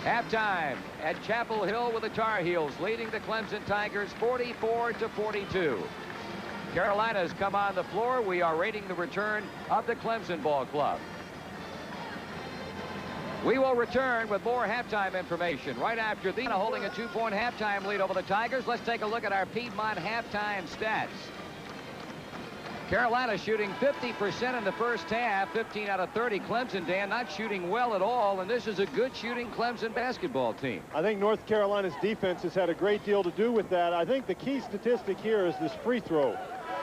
Speaker 1: Halftime at Chapel Hill with the Tar Heels leading the Clemson Tigers 44-42. Carolina's come on the floor. We are rating the return of the Clemson Ball Club. We will return with more halftime information right after the holding a 2-point halftime lead over the Tigers. Let's take a look at our Piedmont halftime stats. Carolina shooting 50% in the first half, 15 out of 30. Clemson, Dan, not shooting well at all, and this is a good shooting Clemson basketball team.
Speaker 2: I think North Carolina's defense has had a great deal to do with that. I think the key statistic here is this free throw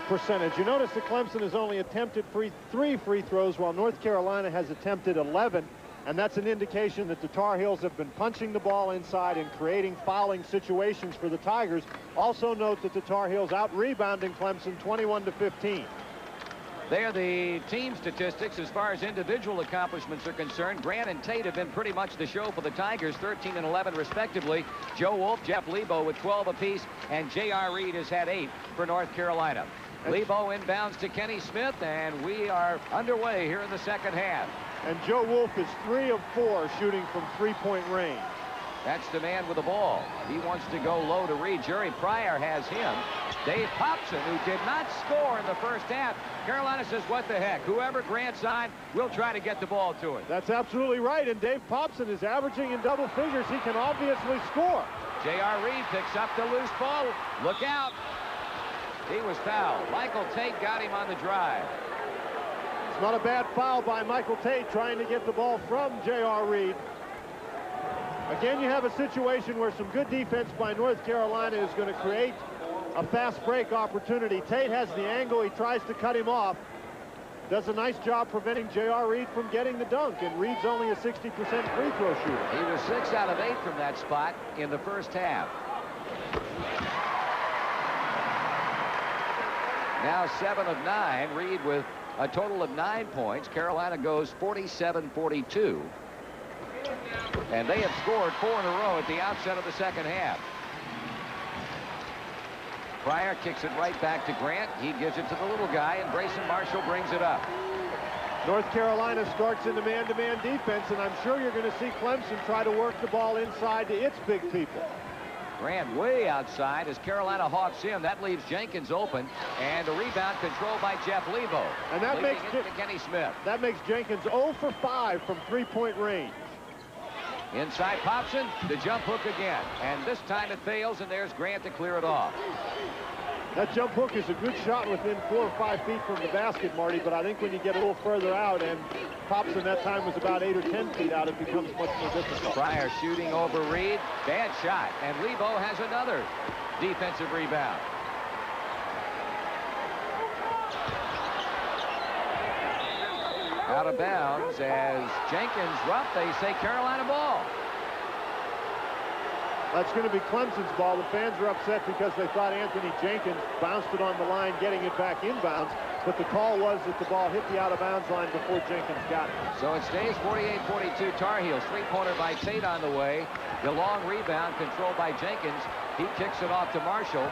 Speaker 2: percentage. You notice that Clemson has only attempted 3 free throws, while North Carolina has attempted 11. And that's an indication that the Tar Heels have been punching the ball inside and creating fouling situations for the Tigers. Also note that the Tar Heels out-rebounding Clemson 21-15.
Speaker 1: They are the team statistics as far as individual accomplishments are concerned. Grant and Tate have been pretty much the show for the Tigers, 13 and 11 respectively. Joe Wolf, Jeff Lebo with 12 apiece, and J.R. Reed has had 8 for North Carolina. Lebo inbounds to Kenny Smith, and we are underway here in the second half.
Speaker 2: And Joe Wolf is 3 of 4 shooting from three-point range.
Speaker 1: That's the man with the ball. He wants to go low to Reed. Jerry Pryor has him. Dave Popson, who did not score in the first half. Carolina says, what the heck? Whoever Grant's on, we'll try to get the ball to him.
Speaker 2: That's absolutely right. And Dave Popson is averaging in double figures. He can obviously score.
Speaker 1: J.R. Reed picks up the loose ball. Look out. He was fouled. Michael Tate got him on the drive.
Speaker 2: It's not a bad foul by Michael Tate trying to get the ball from J.R. Reed. Again, you have a situation where some good defense by North Carolina is going to create a fast break opportunity. Tate has the angle. He tries to cut him off. Does a nice job preventing J.R. Reed from getting the dunk, and Reed's only a 60% free throw shooter.
Speaker 1: He was 6 out of 8 from that spot in the first half. Now 7 of 9. Reed with a total of 9 points. Carolina goes 47-42. And they have scored 4 in a row at the outset of the second half. Pryor kicks it right back to Grant. He gives it to the little guy, and Brayson Marshall brings it up.
Speaker 2: North Carolina starts in the man-to-man defense, and I'm sure you're going to see Clemson try to work the ball inside to its big people.
Speaker 1: Grant way outside as Carolina hawks him. That leaves Jenkins open, and the rebound controlled by Jeff Lebo.
Speaker 2: And that makes
Speaker 1: Kenny Smith.
Speaker 2: That makes Jenkins 0 for 5 from three-point range.
Speaker 1: Inside Popson, the jump hook again, and this time it fails, and there's Grant to clear it off.
Speaker 2: That jump hook is a good shot within 4 or 5 feet from the basket, Marty, but I think when you get a little further out, and Popson that time was about 8 or 10 feet out, it becomes much more difficult.
Speaker 1: Pryor shooting over Reed. Bad shot, and Lebo has another defensive rebound. Out of bounds as Jenkins rough. They say Carolina ball.
Speaker 2: That's going to be Clemson's ball. The fans are upset because they thought Anthony Jenkins bounced it on the line, getting it back inbounds. But the call was that the ball hit the out-of-bounds line before Jenkins got it.
Speaker 1: So it stays 48-42 Tar Heels. Three-pointer by Tate on the way. The long rebound controlled by Jenkins. He kicks it off to Marshall.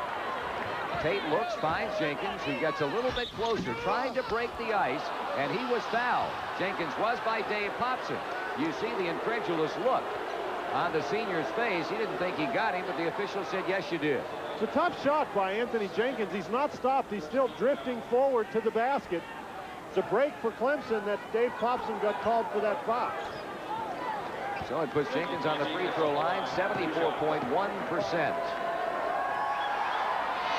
Speaker 1: Tate looks, finds Jenkins, who gets a little bit closer, trying to break the ice, and he was fouled. Jenkins was by Dave Popson. You see the incredulous look on the senior's face. He didn't think he got him, but the official said, yes, you did.
Speaker 2: It's a tough shot by Anthony Jenkins. He's not stopped. He's still drifting forward to the basket. It's a break for Clemson that Dave Popson got called for that foul.
Speaker 1: So it puts Jenkins on the free throw line, 74.1%.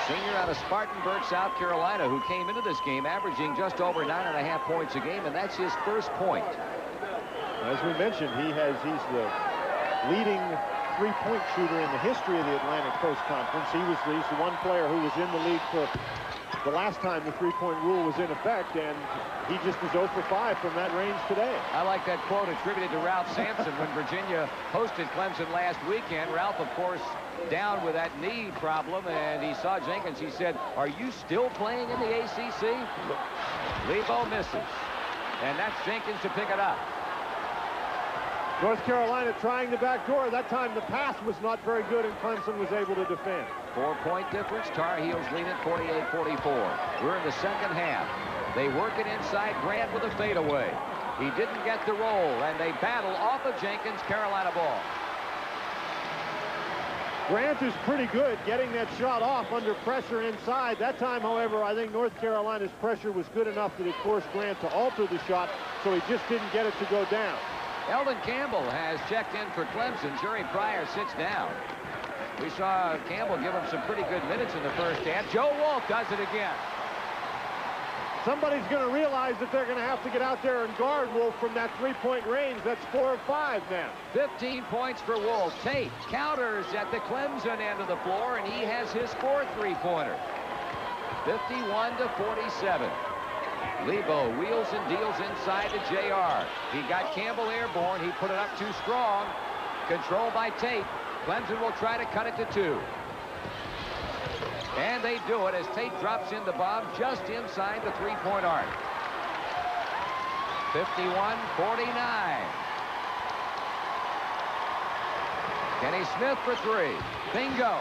Speaker 1: Senior out of Spartanburg, South Carolina, who came into this game averaging just over 9.5 points a game, and that's his first point.
Speaker 2: As we mentioned, he's the leading three-point shooter in the history of the Atlantic Coast Conference. He's the one player who was in the league for the last time the three-point rule was in effect, and he just is 0 for 5 from that range today.
Speaker 1: I like that quote attributed to Ralph Sampson when Virginia hosted Clemson last weekend. Ralph, of course, down with that knee problem, and he saw Jenkins. He said, "Are you still playing in the ACC?" Lebo misses, and that's Jenkins to pick it up.
Speaker 2: North Carolina trying the back door. That time the pass was not very good, and Clemson was able to defend.
Speaker 1: 4-point difference. Tar Heels lead it 48-44. We're in the second half. They work it inside Grant with a fadeaway. He didn't get the roll, and they battle off of Jenkins. Carolina ball.
Speaker 2: Grant is pretty good getting that shot off under pressure inside. That time, however, I think North Carolina's pressure was good enough that it forced Grant to alter the shot, so he just didn't get it to go down.
Speaker 1: Eldon Campbell has checked in for Clemson. Jerry Pryor sits down. We saw Campbell give him some pretty good minutes in the first half. Joe Wolf does it again.
Speaker 2: Somebody's going to realize that they're going to have to get out there and guard Wolf from that three-point range. That's 4 of 5 now.
Speaker 1: 15 points for Wolf. Tate counters at the Clemson end of the floor, and he has his 4th three-pointer. 51-47. Lebo wheels and deals inside to JR. He got Campbell airborne. He put it up too strong. Controlled by Tate. Clemson will try to cut it to 2. And they do it as Tate drops in the bomb just inside the three-point arc. 51-49. Kenny Smith for 3. Bingo.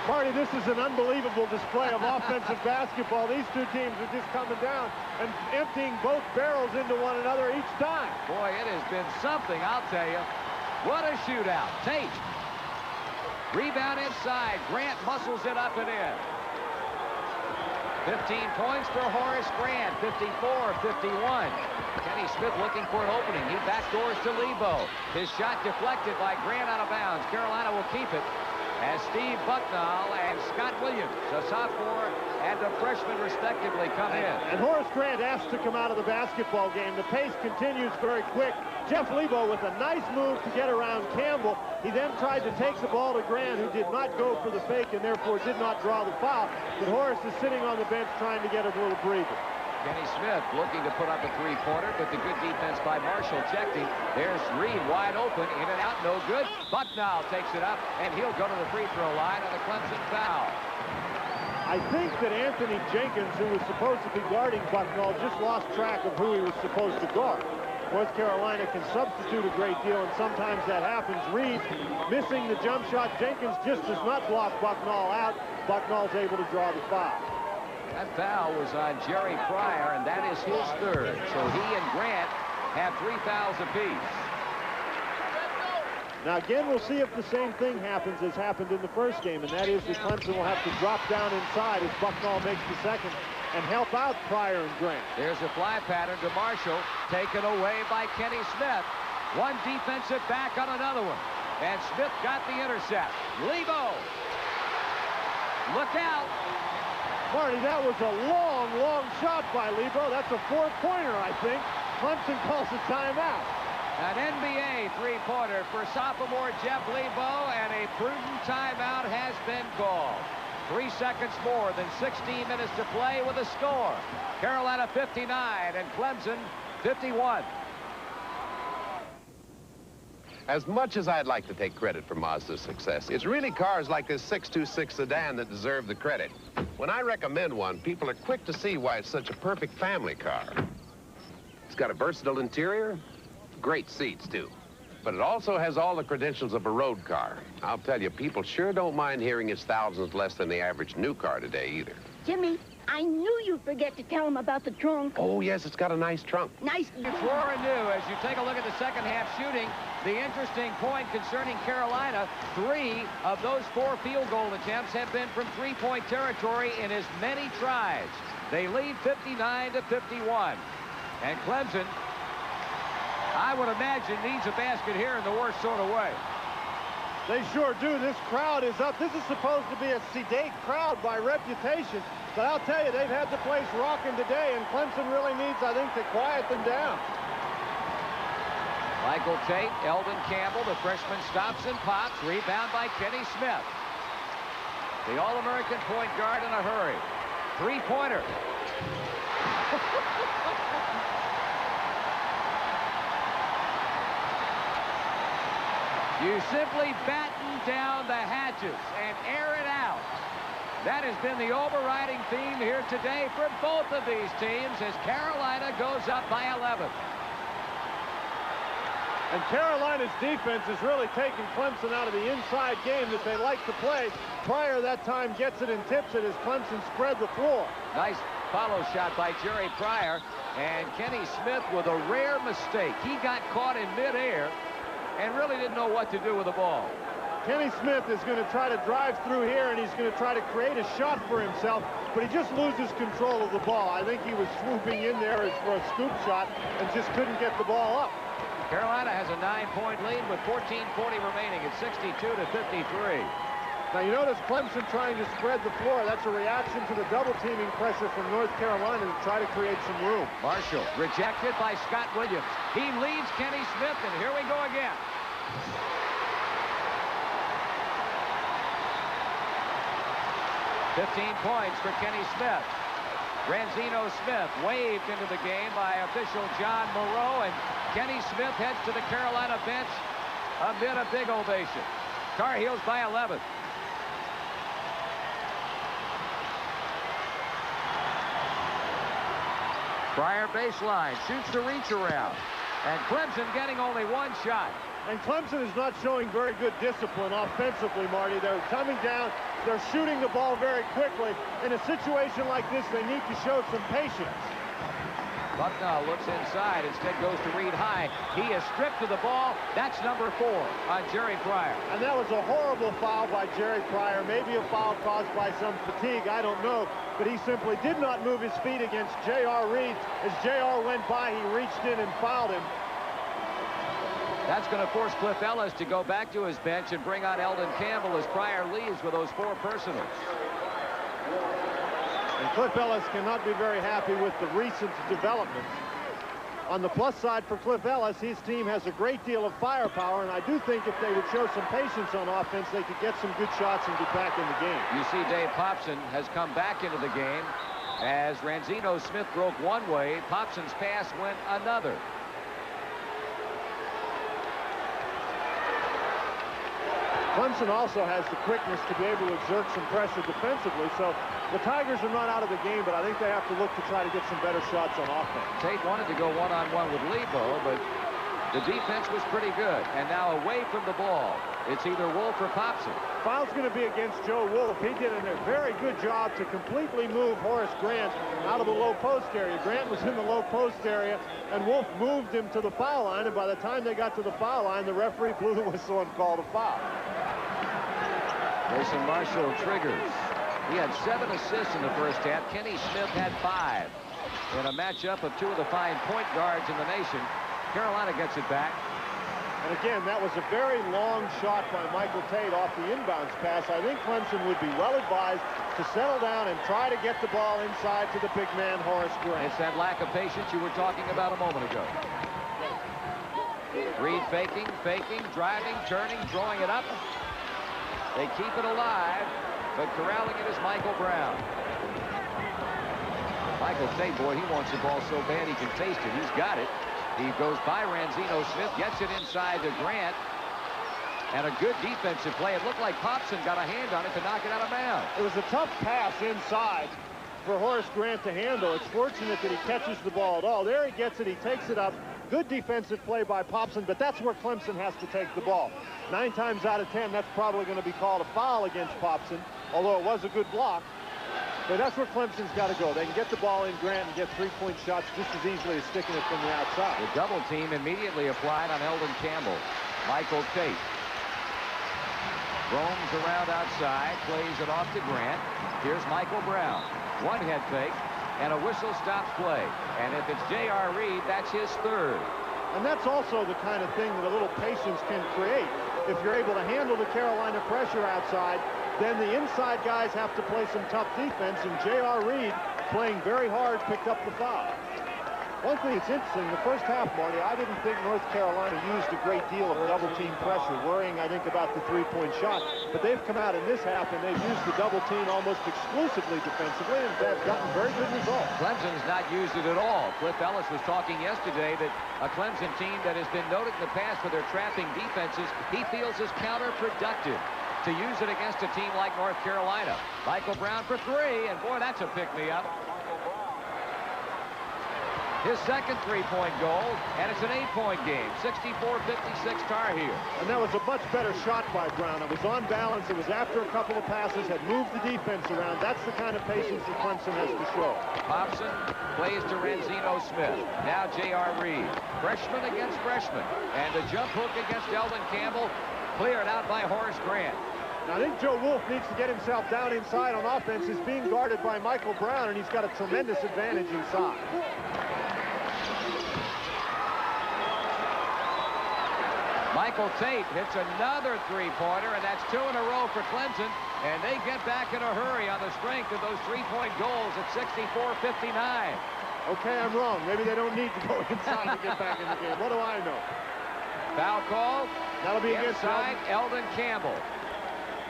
Speaker 2: Marty, this is an unbelievable display of offensive basketball. These two teams are just coming down and emptying both barrels into one another each time.
Speaker 1: Boy, it has been something, I'll tell you. What a shootout. Tate. Rebound inside. Grant muscles it up and in. 15 points for Horace Grant. 54-51. Kenny Smith looking for an opening. He backdoors to Lebo. His shot deflected by Grant out of bounds. Carolina will keep it as Steve Bucknall and Scott Williams, a sophomore and a freshman respectively, come in.
Speaker 2: And Horace Grant asked to come out of the basketball game. The pace continues very quick. Jeff Lebo with a nice move to get around Campbell. He then tried to take the ball to Grant, who did not go for the fake and therefore did not draw the foul. But Horace is sitting on the bench trying to get a little breather.
Speaker 1: Kenny Smith looking to put up a three-pointer, but the good defense by Marshall checked him. There's Reed wide open, in and out, no good. Bucknall takes it up, and he'll go to the free throw line on the Clemson foul.
Speaker 2: I think that Anthony Jenkins, who was supposed to be guarding Bucknall, just lost track of who he was supposed to guard. North Carolina can substitute a great deal, and sometimes that happens. Reed missing the jump shot. Jenkins just does not block Bucknall out. Bucknall's able to draw the foul.
Speaker 1: That foul was on Jerry Pryor, and that is his 3rd. So he and Grant have 3 fouls apiece.
Speaker 2: Now again, we'll see if the same thing happens as happened in the first game, and that is that Clemson will have to drop down inside as Bucknall makes the second and help out Pryor and Grant.
Speaker 1: There's a fly pattern to Marshall, taken away by Kenny Smith. One defensive back on another one, and Smith got the intercept. Lebo, look out.
Speaker 2: Marty, that was a long, long shot by Lebo. That's a 4-pointer, I think. Clemson calls a timeout.
Speaker 1: An NBA three-pointer for sophomore Jeff Lebo, and a prudent timeout has been called. 3 seconds more than 16 minutes to play with a score. Carolina 59 and Clemson 51.
Speaker 6: As much as I'd like to take credit for Mazda's success, it's really cars like this 626 sedan that deserve the credit. When I recommend one, people are quick to see why it's such a perfect family car. It's got a versatile interior, great seats, too. But it also has all the credentials of a road car. I'll tell you, people sure don't mind hearing it's thousands less than the average new car today, either.
Speaker 7: Jimmy, I knew you'd forget to tell him about the trunk.
Speaker 6: Oh, yes, it's got a nice trunk.
Speaker 7: Nice.
Speaker 1: It's roaring new as you take a look at the second half shooting. The interesting point concerning Carolina, 3 of those 4 field goal attempts have been from three-point territory in as many tries. They lead 59-51. And Clemson, I would imagine, needs a basket here in the worst sort of way.
Speaker 2: They sure do. This crowd is up. This is supposed to be a sedate crowd by reputation. But I'll tell you, they've had the place rocking today, and Clemson really needs, I think, to quiet them down.
Speaker 1: Michael Tate, Eldon Campbell, the freshman stops and pops. Rebound by Kenny Smith. the All-American point guard in a hurry. Three-pointer. You simply batten down the hatches and air it out. That has been the overriding theme here today for both of these teams as Carolina goes up by 11.
Speaker 2: And Carolina's defense is really taking Clemson out of the inside game that they like to play. Pryor that time gets it and tips it as Clemson spread the floor.
Speaker 1: Nice follow shot by Jerry Pryor, and Kenny Smith with a rare mistake. He got caught in midair and really didn't know what to do with the ball.
Speaker 2: Kenny Smith is going to try to drive through here, and he's going to try to create a shot for himself, but he just loses control of the ball. I think he was swooping in there for a scoop shot and just couldn't get the ball up.
Speaker 1: Carolina has a 9-point lead with 14:40 remaining at 62-53.
Speaker 2: Now you notice Clemson trying to spread the floor. That's a reaction to the double teaming pressure from North Carolina to try to create some room.
Speaker 1: Marshall rejected by Scott Williams. He leads Kenny Smith, and here we go again. "15 points for Kenny Smith. Ranzino Smith waved into the game by official John Moreau, and Kenny Smith heads to the Carolina bench amid a big ovation. Tar Heels by 11. Pryor baseline, shoots the reach around, and Clemson getting only one shot.
Speaker 2: And Clemson is not showing very good discipline offensively, Marty. They're coming down, they're shooting the ball very quickly. In a situation like this, they need to show some patience.
Speaker 1: Bucknell looks inside, instead goes to Reed High. He is stripped of the ball. That's number 4 on Jerry Pryor.
Speaker 2: And that was a horrible foul by Jerry Pryor. Maybe a foul caused by some fatigue, I don't know. But he simply did not move his feet against J.R. Reed. As J.R. went by, he reached in and fouled him.
Speaker 1: That's going to force Cliff Ellis to go back to his bench and bring on Eldon Campbell as Pryor leaves with those 4 personals.
Speaker 2: And Cliff Ellis cannot be very happy with the recent developments. On the plus side for Cliff Ellis, his team has a great deal of firepower, and I do think if they would show some patience on offense, they could get some good shots and get back in the game.
Speaker 1: You see Dave Popson has come back into the game as Ranzino Smith broke one way. Popson's pass went another.
Speaker 2: Clemson also has the quickness to be able to exert some pressure defensively, so the Tigers are not out of the game, but I think they have to look to try to get some better shots on offense.
Speaker 1: Tate wanted to go one-on-one with Lebo, but the defense was pretty good. And now away from the ball, it's either Wolf or Popson.
Speaker 2: Foul's going to be against Joe Wolf. He did a very good job to completely move Horace Grant out of the low post area. Grant was in the low post area, and Wolf moved him to the foul line, and by the time they got to the foul line, the referee blew the whistle and called a foul.
Speaker 1: Mason Marshall triggers. He had 7 assists in the first half. Kenny Smith had 5. In a matchup of 2 of the fine point guards in the nation, Carolina gets it back.
Speaker 2: And again, that was a very long shot by Michael Tate off the inbounds pass. I think Clemson would be well advised to settle down and try to get the ball inside to the big man, Horace Grant.
Speaker 1: It's that lack of patience you were talking about a moment ago. Reed faking, driving, turning, throwing it up. They keep it alive, but corralling it is Michael Brown. Michael Tate, boy, he wants the ball so bad he can taste it. He's got it. He goes by Ranzino Smith, gets it inside to Grant. And a good defensive play. It looked like Popson got a hand on it to knock it out of bounds.
Speaker 2: It was a tough pass inside for Horace Grant to handle. It's fortunate that he catches the ball at all. There he gets it. He takes it up. Good defensive play by Popson, but that's where Clemson has to take the ball. 9 times out of 10, that's probably going to be called a foul against Popson, although it was a good block. But that's where Clemson's got to go. They can get the ball in Grant and get 3-point shots just as easily as sticking it from the outside.
Speaker 1: The double team immediately applied on Eldon Campbell. Michael Tate roams around outside, plays it off to Grant. Here's Michael Brown. One head fake, and a whistle stops play. And if it's J.R. Reed, that's his 3rd.
Speaker 2: And that's also the kind of thing that a little patience can create. If you're able to handle the Carolina pressure outside, then the inside guys have to play some tough defense, and J.R. Reed, playing very hard, picked up the foul. One thing that's interesting, the first half, Marty, I didn't think North Carolina used a great deal of double-team pressure, worrying, I think, about the three-point shot. But they've come out in this half, and they've used the double-team almost exclusively defensively, and they've gotten very good results.
Speaker 1: Clemson's not used it at all. Cliff Ellis was talking yesterday that a Clemson team that has been noted in the past for their trapping defenses, he feels is counterproductive to use it against a team like North Carolina. Michael Brown for three, and boy, that's a pick-me-up. His second three-point goal, and it's an 8-point game. 64-56 Tar Heels.
Speaker 2: And that was a much better shot by Brown. It was on balance. It was after a couple of passes, had moved the defense around. That's the kind of patience that Clemson has to show.
Speaker 1: Hobson plays to Ranzino Smith. Now J.R. Reed. Freshman against freshman. And a jump hook against Eldon Campbell. Cleared out by Horace Grant.
Speaker 2: Now, I think Joe Wolf needs to get himself down inside on offense. He's being guarded by Michael Brown, and he's got a tremendous advantage inside.
Speaker 1: Michael Tate hits another three-pointer, and that's two in a row for Clemson. And they get back in a hurry on the strength of those three-point goals at 64-59.
Speaker 2: Okay, I'm wrong. Maybe they don't need to go inside to get back in the game. What do I know?
Speaker 1: Foul call.
Speaker 2: That'll be against
Speaker 1: Eldon Campbell.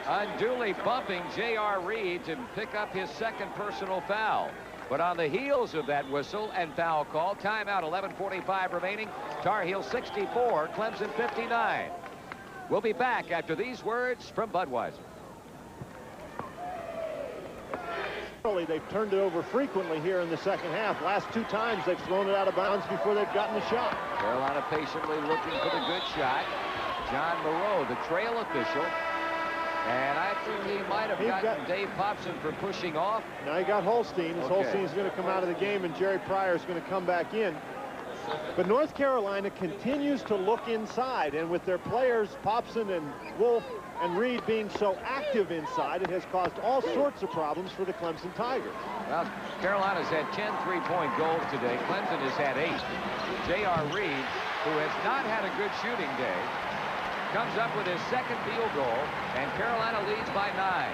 Speaker 1: Unduly bumping J.R. Reed to pick up his second personal foul. But on the heels of that whistle and foul call, timeout, 11:45 remaining. Tar Heels 64, Clemson 59. We'll be back after these words from Budweiser.
Speaker 2: They've turned it over frequently here in the second half. Last two times they've thrown it out of bounds before they've gotten the shot.
Speaker 1: Carolina patiently looking for the good shot. John Moreau, the trail official. And I think he might have gotten Dave Popson for pushing off.
Speaker 2: Now he got Holstein. Holstein's going to come out of the game, and Jerry Pryor's going to come back in. But North Carolina continues to look inside, and with their players, Popson and Wolf and Reed, being so active inside, it has caused all sorts of problems for the Clemson Tigers.
Speaker 1: Well, Carolina's had 10 three-point goals today. Clemson has had 8. J.R. Reed, who has not had a good shooting day, comes up with his second field goal, and Carolina leads by 9.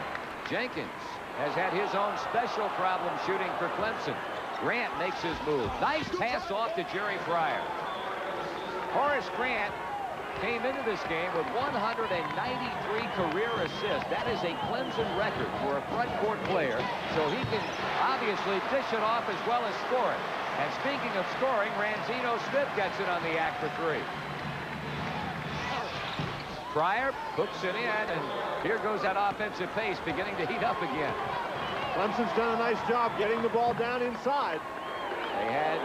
Speaker 1: Jenkins has had his own special problem shooting for Clemson. Grant makes his move. Nice pass off to Jerry Pryor. Horace Grant came into this game with 193 career assists. That is a Clemson record for a front court player, so he can obviously dish it off as well as score it. And speaking of scoring, Ranzino Smith gets it on the act for 3. Pryor hooks it in, and here goes that offensive pace beginning to heat up again.
Speaker 2: Clemson's done a nice job getting the ball down inside.
Speaker 1: They had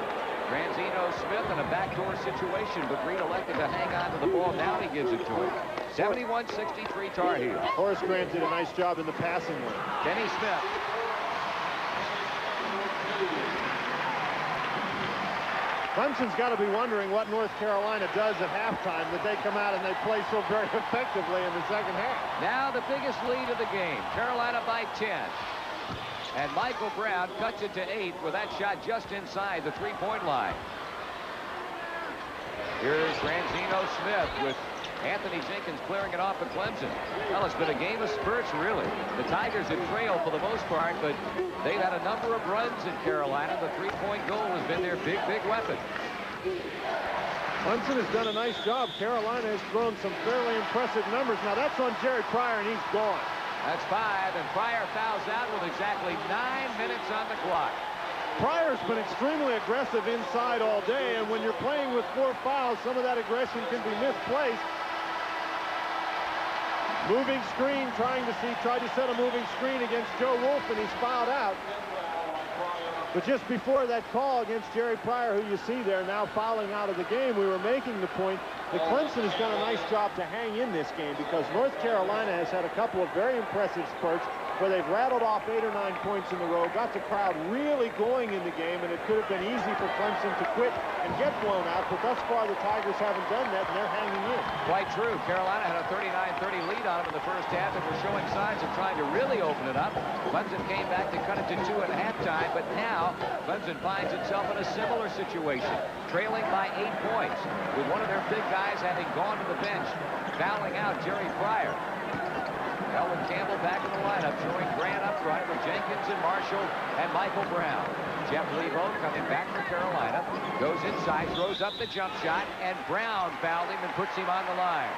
Speaker 1: Ranzino Smith in a backdoor situation, but Reed elected to hang on to the ball. Now he gives it to him. 71-63 Tar Heels.
Speaker 2: Horace Grant did a nice job in the passing lane.
Speaker 1: Kenny Smith.
Speaker 2: Clemson's got to be wondering what North Carolina does at halftime, that they come out and they play so very effectively in the second half.
Speaker 1: Now the biggest lead of the game. Carolina by 10. And Michael Brown cuts it to 8 with that shot just inside the three-point line. Here's Ranzino Smith with Anthony Jenkins clearing it off of Clemson. Well, it's been a game of spurts, really. The Tigers have trailed for the most part, but they've had a number of runs in Carolina. The three-point goal has been their big, big weapon.
Speaker 2: Clemson has done a nice job. Carolina has thrown some fairly impressive numbers. Now, that's on Jerry Pryor, and he's gone.
Speaker 1: That's 5, and Pryor fouls out with exactly 9 minutes on the clock.
Speaker 2: Pryor's been extremely aggressive inside all day, and when you're playing with 4 fouls, some of that aggression can be misplaced. Moving screen, tried to set a moving screen against Joe Wolf, and he's fouled out. But just before that call against Jerry Pryor, who you see there now fouling out of the game, we were making the point that Clemson has done a nice job to hang in this game, because North Carolina has had a couple of very impressive spurts where they've rattled off 8 or 9 points in a row, got the crowd really going in the game, and it could have been easy for Clemson to quit and get blown out, but thus far the Tigers haven't done that, and they're hanging in.
Speaker 1: Quite true. Carolina had a 39-30 lead on them in the first half and were showing signs of trying to really open it up. Clemson came back to cut it to 2 at halftime, but now Clemson finds itself in a similar situation, trailing by 8 points, with one of their big guys having gone to the bench, fouling out Jerry Pryor. Eldon Campbell back in the lineup, showing Grant up front with Jenkins and Marshall and Michael Brown. Jeff Lebo coming back for Carolina. Goes inside, throws up the jump shot, and Brown fouled him and puts him on the line.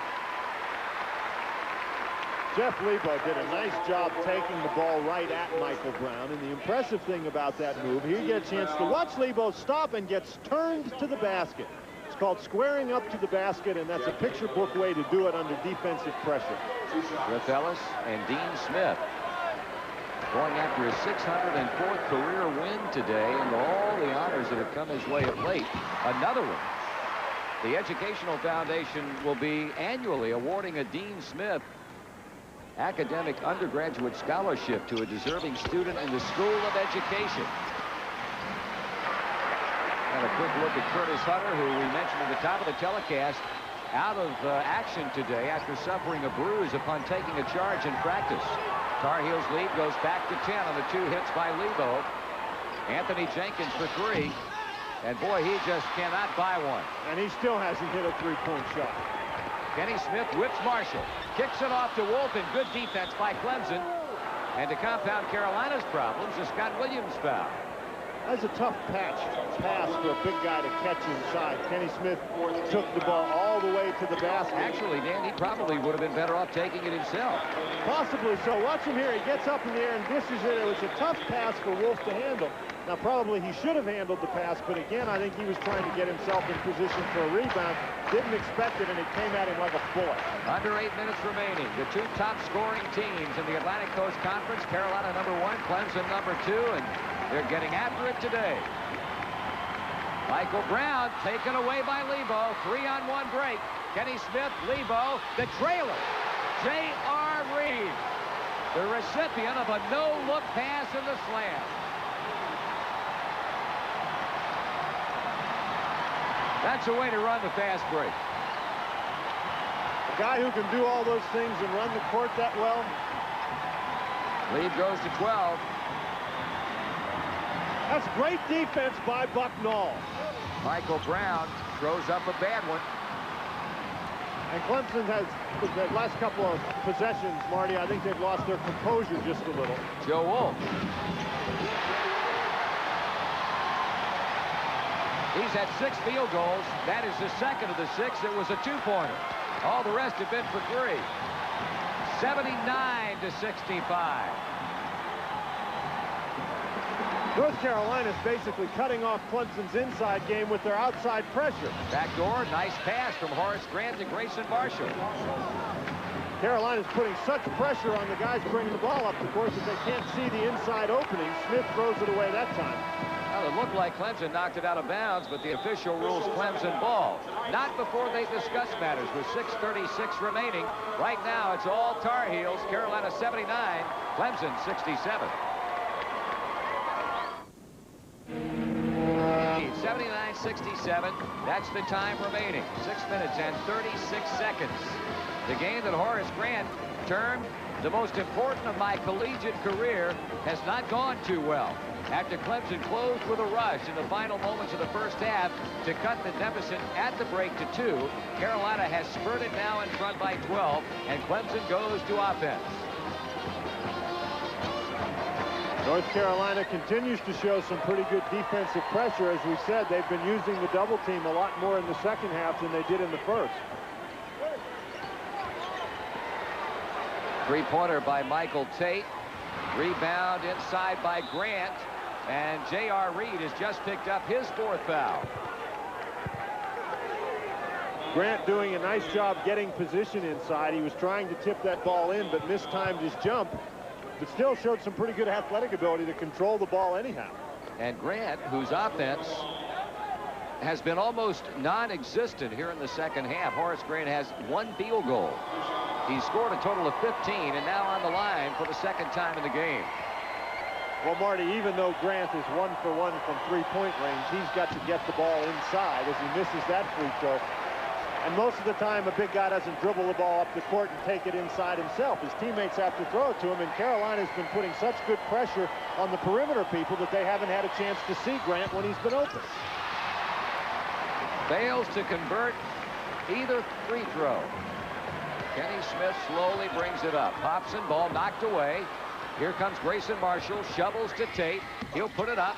Speaker 2: Jeff Lebo did a nice job taking the ball right at Michael Brown. And the impressive thing about that move, here you get a chance to watch Lebo stop and gets turned to the basket. It's called squaring up to the basket, and that's a picture book way to do it under defensive pressure.
Speaker 1: Griff Ellis and Dean Smith going after his 604th career win today, and all the honors that have come his way of late. Another one. The Educational Foundation will be annually awarding a Dean Smith academic undergraduate scholarship to a deserving student in the School of Education. And a quick look at Curtis Hunter, who we mentioned at the top of the telecast, out of action today after suffering a bruise upon taking a charge in practice. Tar Heels lead goes back to 10 on the 2 hits by Lebo. Anthony Jenkins for 3. And boy, he just cannot buy one.
Speaker 2: And he still hasn't hit a three-point shot.
Speaker 1: Kenny Smith whips Marshall, kicks it off to Wolf, and good defense by Clemson. And to compound Carolina's problems, a Scott Williams foul.
Speaker 2: That's a tough pass for a big guy to catch inside. Kenny Smith took the ball all the way to the basket.
Speaker 1: Actually, Dan, he probably would have been better off taking it himself.
Speaker 2: Possibly so. Watch him here. He gets up in the air and dishes it. It was a tough pass for Wolf to handle. Now, probably he should have handled the pass, but again, I think he was trying to get himself in position for a rebound. Didn't expect it, and it came at him like a bullet.
Speaker 1: Under 8 minutes remaining. The 2 top scoring teams in the Atlantic Coast Conference, Carolina #1, Clemson #2, and they're getting after it today. Michael Brown taken away by Lebo. 3-on-1 break. Kenny Smith, Lebo, the trailer. J.R. Reed, the recipient of a no-look pass in the slam. That's a way to run the fast break.
Speaker 2: A guy who can do all those things and run the court that well.
Speaker 1: Lead goes to 12.
Speaker 2: That's great defense by Bucknall.
Speaker 1: Michael Brown throws up a bad one.
Speaker 2: And Clemson has, the last couple of possessions, Marty, I think they've lost their composure just a little.
Speaker 1: Joe Wolf. He's had 6 field goals. That is the second of the 6. It was a 2-pointer. All the rest have been for 3. 79-65.
Speaker 2: North Carolina's basically cutting off Clemson's inside game with their outside pressure.
Speaker 1: Backdoor, nice pass from Horace Grant to Grayson Marshall.
Speaker 2: Carolina's putting such pressure on the guys bringing the ball up the court that they can't see the inside opening. Smith throws it away that time.
Speaker 1: Well, it looked like Clemson knocked it out of bounds, but the official rules Clemson ball. Not before they discuss matters with 6:36 remaining. Right now, it's all Tar Heels. Carolina 79, Clemson 67. 79-67. That's the time remaining. 6 minutes and 36 seconds. The game that Horace Grant termed the most important of my collegiate career has not gone too well. After Clemson closed with a rush in the final moments of the first half to cut the deficit at the break to 2, Carolina has spurted now in front by 12, and Clemson goes to offense.
Speaker 2: North Carolina continues to show some pretty good defensive pressure. As we said, they've been using the double team a lot more in the second half than they did in the first.
Speaker 1: Three-pointer by Michael Tate. Rebound inside by Grant. And J.R. Reed has just picked up his 4th foul.
Speaker 2: Grant doing a nice job getting position inside. He was trying to tip that ball in, but mistimed his jump. But still showed some pretty good athletic ability to control the ball anyhow.
Speaker 1: And Grant, whose offense has been almost non-existent here in the second half. Horace Grant has 1 field goal. He scored a total of 15 and now on the line for the second time in the game.
Speaker 2: Well, Marty, even though Grant is 1 for 1 from 3-point range, he's got to get the ball inside as he misses that free throw. And most of the time, a big guy doesn't dribble the ball up the court and take it inside himself. His teammates have to throw it to him, and Carolina's been putting such good pressure on the perimeter people that they haven't had a chance to see Grant when he's been open.
Speaker 1: Fails to convert either free throw. Kenny Smith slowly brings it up. Hobson, ball knocked away. Here comes Grayson Marshall, shovels to Tate. He'll put it up.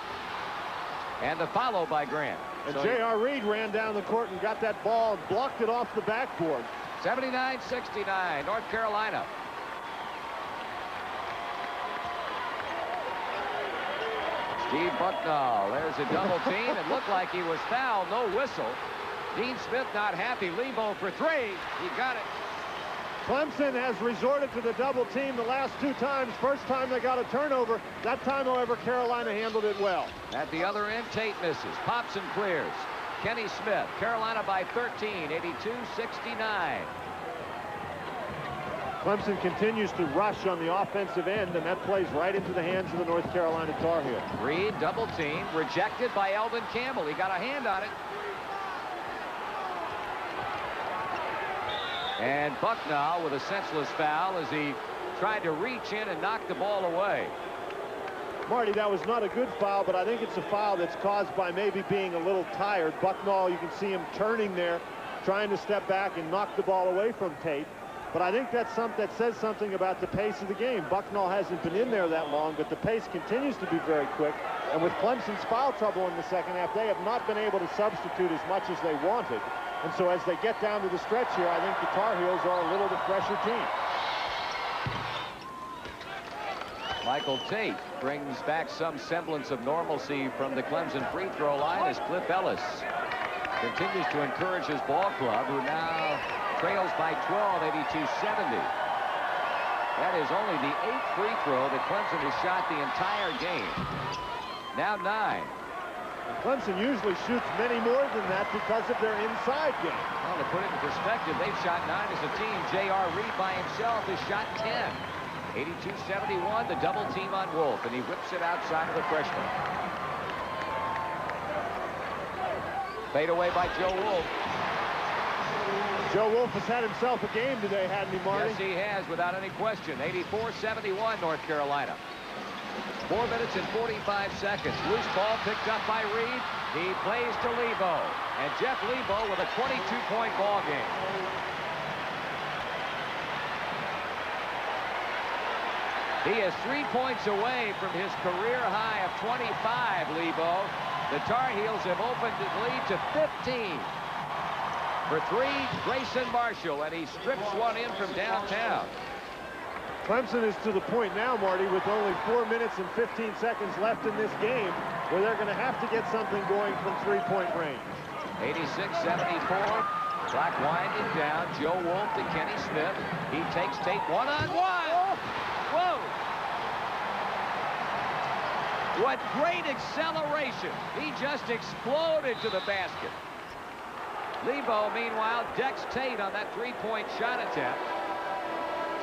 Speaker 1: And the follow by Grant.
Speaker 2: And
Speaker 1: So
Speaker 2: J.R. Reed ran down the court and got that ball and blocked it off the backboard.
Speaker 1: 79-69, North Carolina. Steve Bucknall, there's a double team. It looked like he was fouled, no whistle. Dean Smith not happy. Lebo for three. He got it.
Speaker 2: Clemson has resorted to the double team the last 2 times. First time they got a turnover. That time, however, Carolina handled it well.
Speaker 1: At the other end, Tate misses. Pops and clears. Kenny Smith, Carolina by 13, 82-69.
Speaker 2: Clemson continues to rush on the offensive end, and that plays right into the hands of the North Carolina Tar Heels.
Speaker 1: Reed, double team, rejected by Eldon Campbell. He got a hand on it. And Bucknall with a senseless foul as he tried to reach in and knock the ball away.
Speaker 2: Marty, that was not a good foul, but I think it's a foul that's caused by maybe being a little tired. Bucknall, you can see him turning there, trying to step back and knock the ball away from Tate. But I think that says something about the pace of the game. Bucknall hasn't been in there that long, but the pace continues to be very quick. And with Clemson's foul trouble in the second half, they have not been able to substitute as much as they wanted. And so as they get down to the stretch here, I think the Tar Heels are a little bit fresher team.
Speaker 1: Michael Tate brings back some semblance of normalcy from the Clemson free throw line as Cliff Ellis continues to encourage his ball club, who now trails by 12, 82-70. That is only the 8th free throw that Clemson has shot the entire game. Now 9.
Speaker 2: And Clemson usually shoots many more than that because of their inside game.
Speaker 1: Well, to put it in perspective, they've shot 9 as a team. J.R. Reed by himself has shot 10. 82-71, the double team on Wolf, and he whips it outside of the freshman. Fade away by Joe Wolf.
Speaker 2: Joe Wolf has had himself a game today, hadn't he, Marty?
Speaker 1: Yes, he has, without any question. 84-71, North Carolina. 4 minutes and 45 seconds. Loose ball picked up by Reed. He plays to Lebo. And Jeff Lebo with a 22-point ball game. He is 3 points away from his career high of 25, Lebo. The Tar Heels have opened the lead to 15. For 3, Grayson Marshall, and he strips one in from downtown.
Speaker 2: Clemson is to the point now, Marty, with only 4 minutes and 15 seconds left in this game, where they're going to have to get something going from 3-point range.
Speaker 1: 86-74. Clock winding down. Joe Wolf to Kenny Smith. He takes Tate one-on-one. Whoa! What great acceleration. He just exploded to the basket. Lebo, meanwhile, decks Tate on that 3-point shot attempt.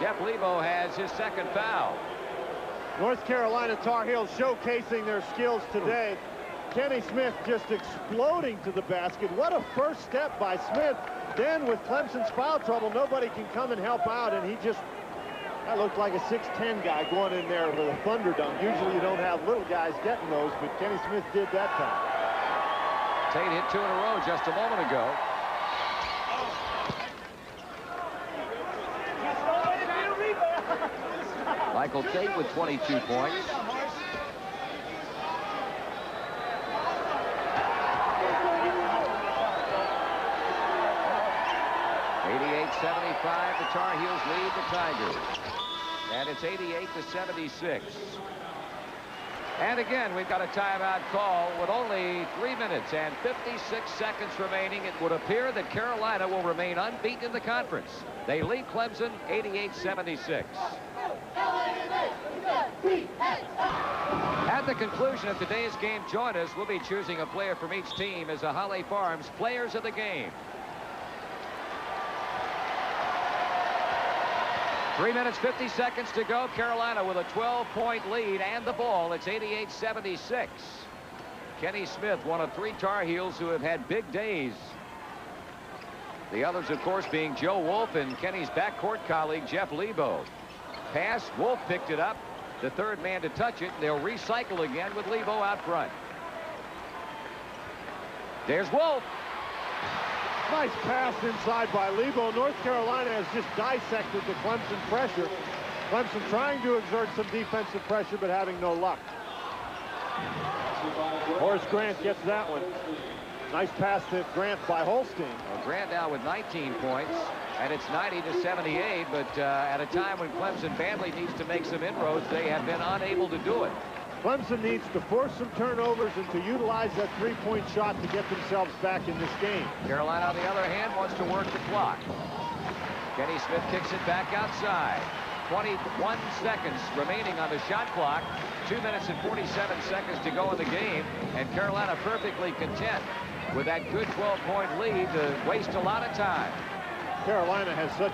Speaker 1: Jeff Lebo has his second foul.
Speaker 2: North Carolina Tar Heels showcasing their skills today. Kenny Smith just exploding to the basket. What a first step by Smith. Then with Clemson's foul trouble, nobody can come and help out, and he just, that looked like a 6'10" guy going in there with a thunder dunk. Usually you don't have little guys getting those, but Kenny Smith did that time.
Speaker 1: Tate hit 2 in a row just a moment ago. Michael Tate with 22 points. .75, the Tar Heels lead the Tigers. And it's 88-76. And again, we've got a timeout call with only 3 minutes and 56 seconds remaining. It would appear that Carolina will remain unbeaten in the conference. They lead Clemson 88-76. At the conclusion of today's game, join us. We'll be choosing a player from each team as a Holly Farms Players of the Game. 3 minutes, 50 seconds to go. Carolina with a 12-point lead and the ball. It's 88-76. Kenny Smith, one of 3 Tar Heels who have had big days. The others, of course, being Joe Wolf and Kenny's backcourt colleague, Jeff Lebo. Pass, Wolf picked it up. The third man to touch it. They'll recycle again with Lebo out front. There's Wolf.
Speaker 2: Nice pass inside by Lebo. North Carolina has just dissected the Clemson pressure. Clemson trying to exert some defensive pressure, but having no luck. Horace Grant gets that one. Nice pass to Grant by Holstein.
Speaker 1: Well, Grant now with 19 points, and it's 90-78, but at a time when Clemson badly needs to make some inroads, they have been unable to do it.
Speaker 2: Clemson needs to force some turnovers and to utilize that three-point shot to get themselves back in this game.
Speaker 1: Carolina, on the other hand, wants to work the clock. Kenny Smith kicks it back outside. 21 seconds remaining on the shot clock. 2 minutes and 47 seconds to go in the game, and Carolina perfectly content with that good 12-point lead to waste a lot of time.
Speaker 2: Carolina has such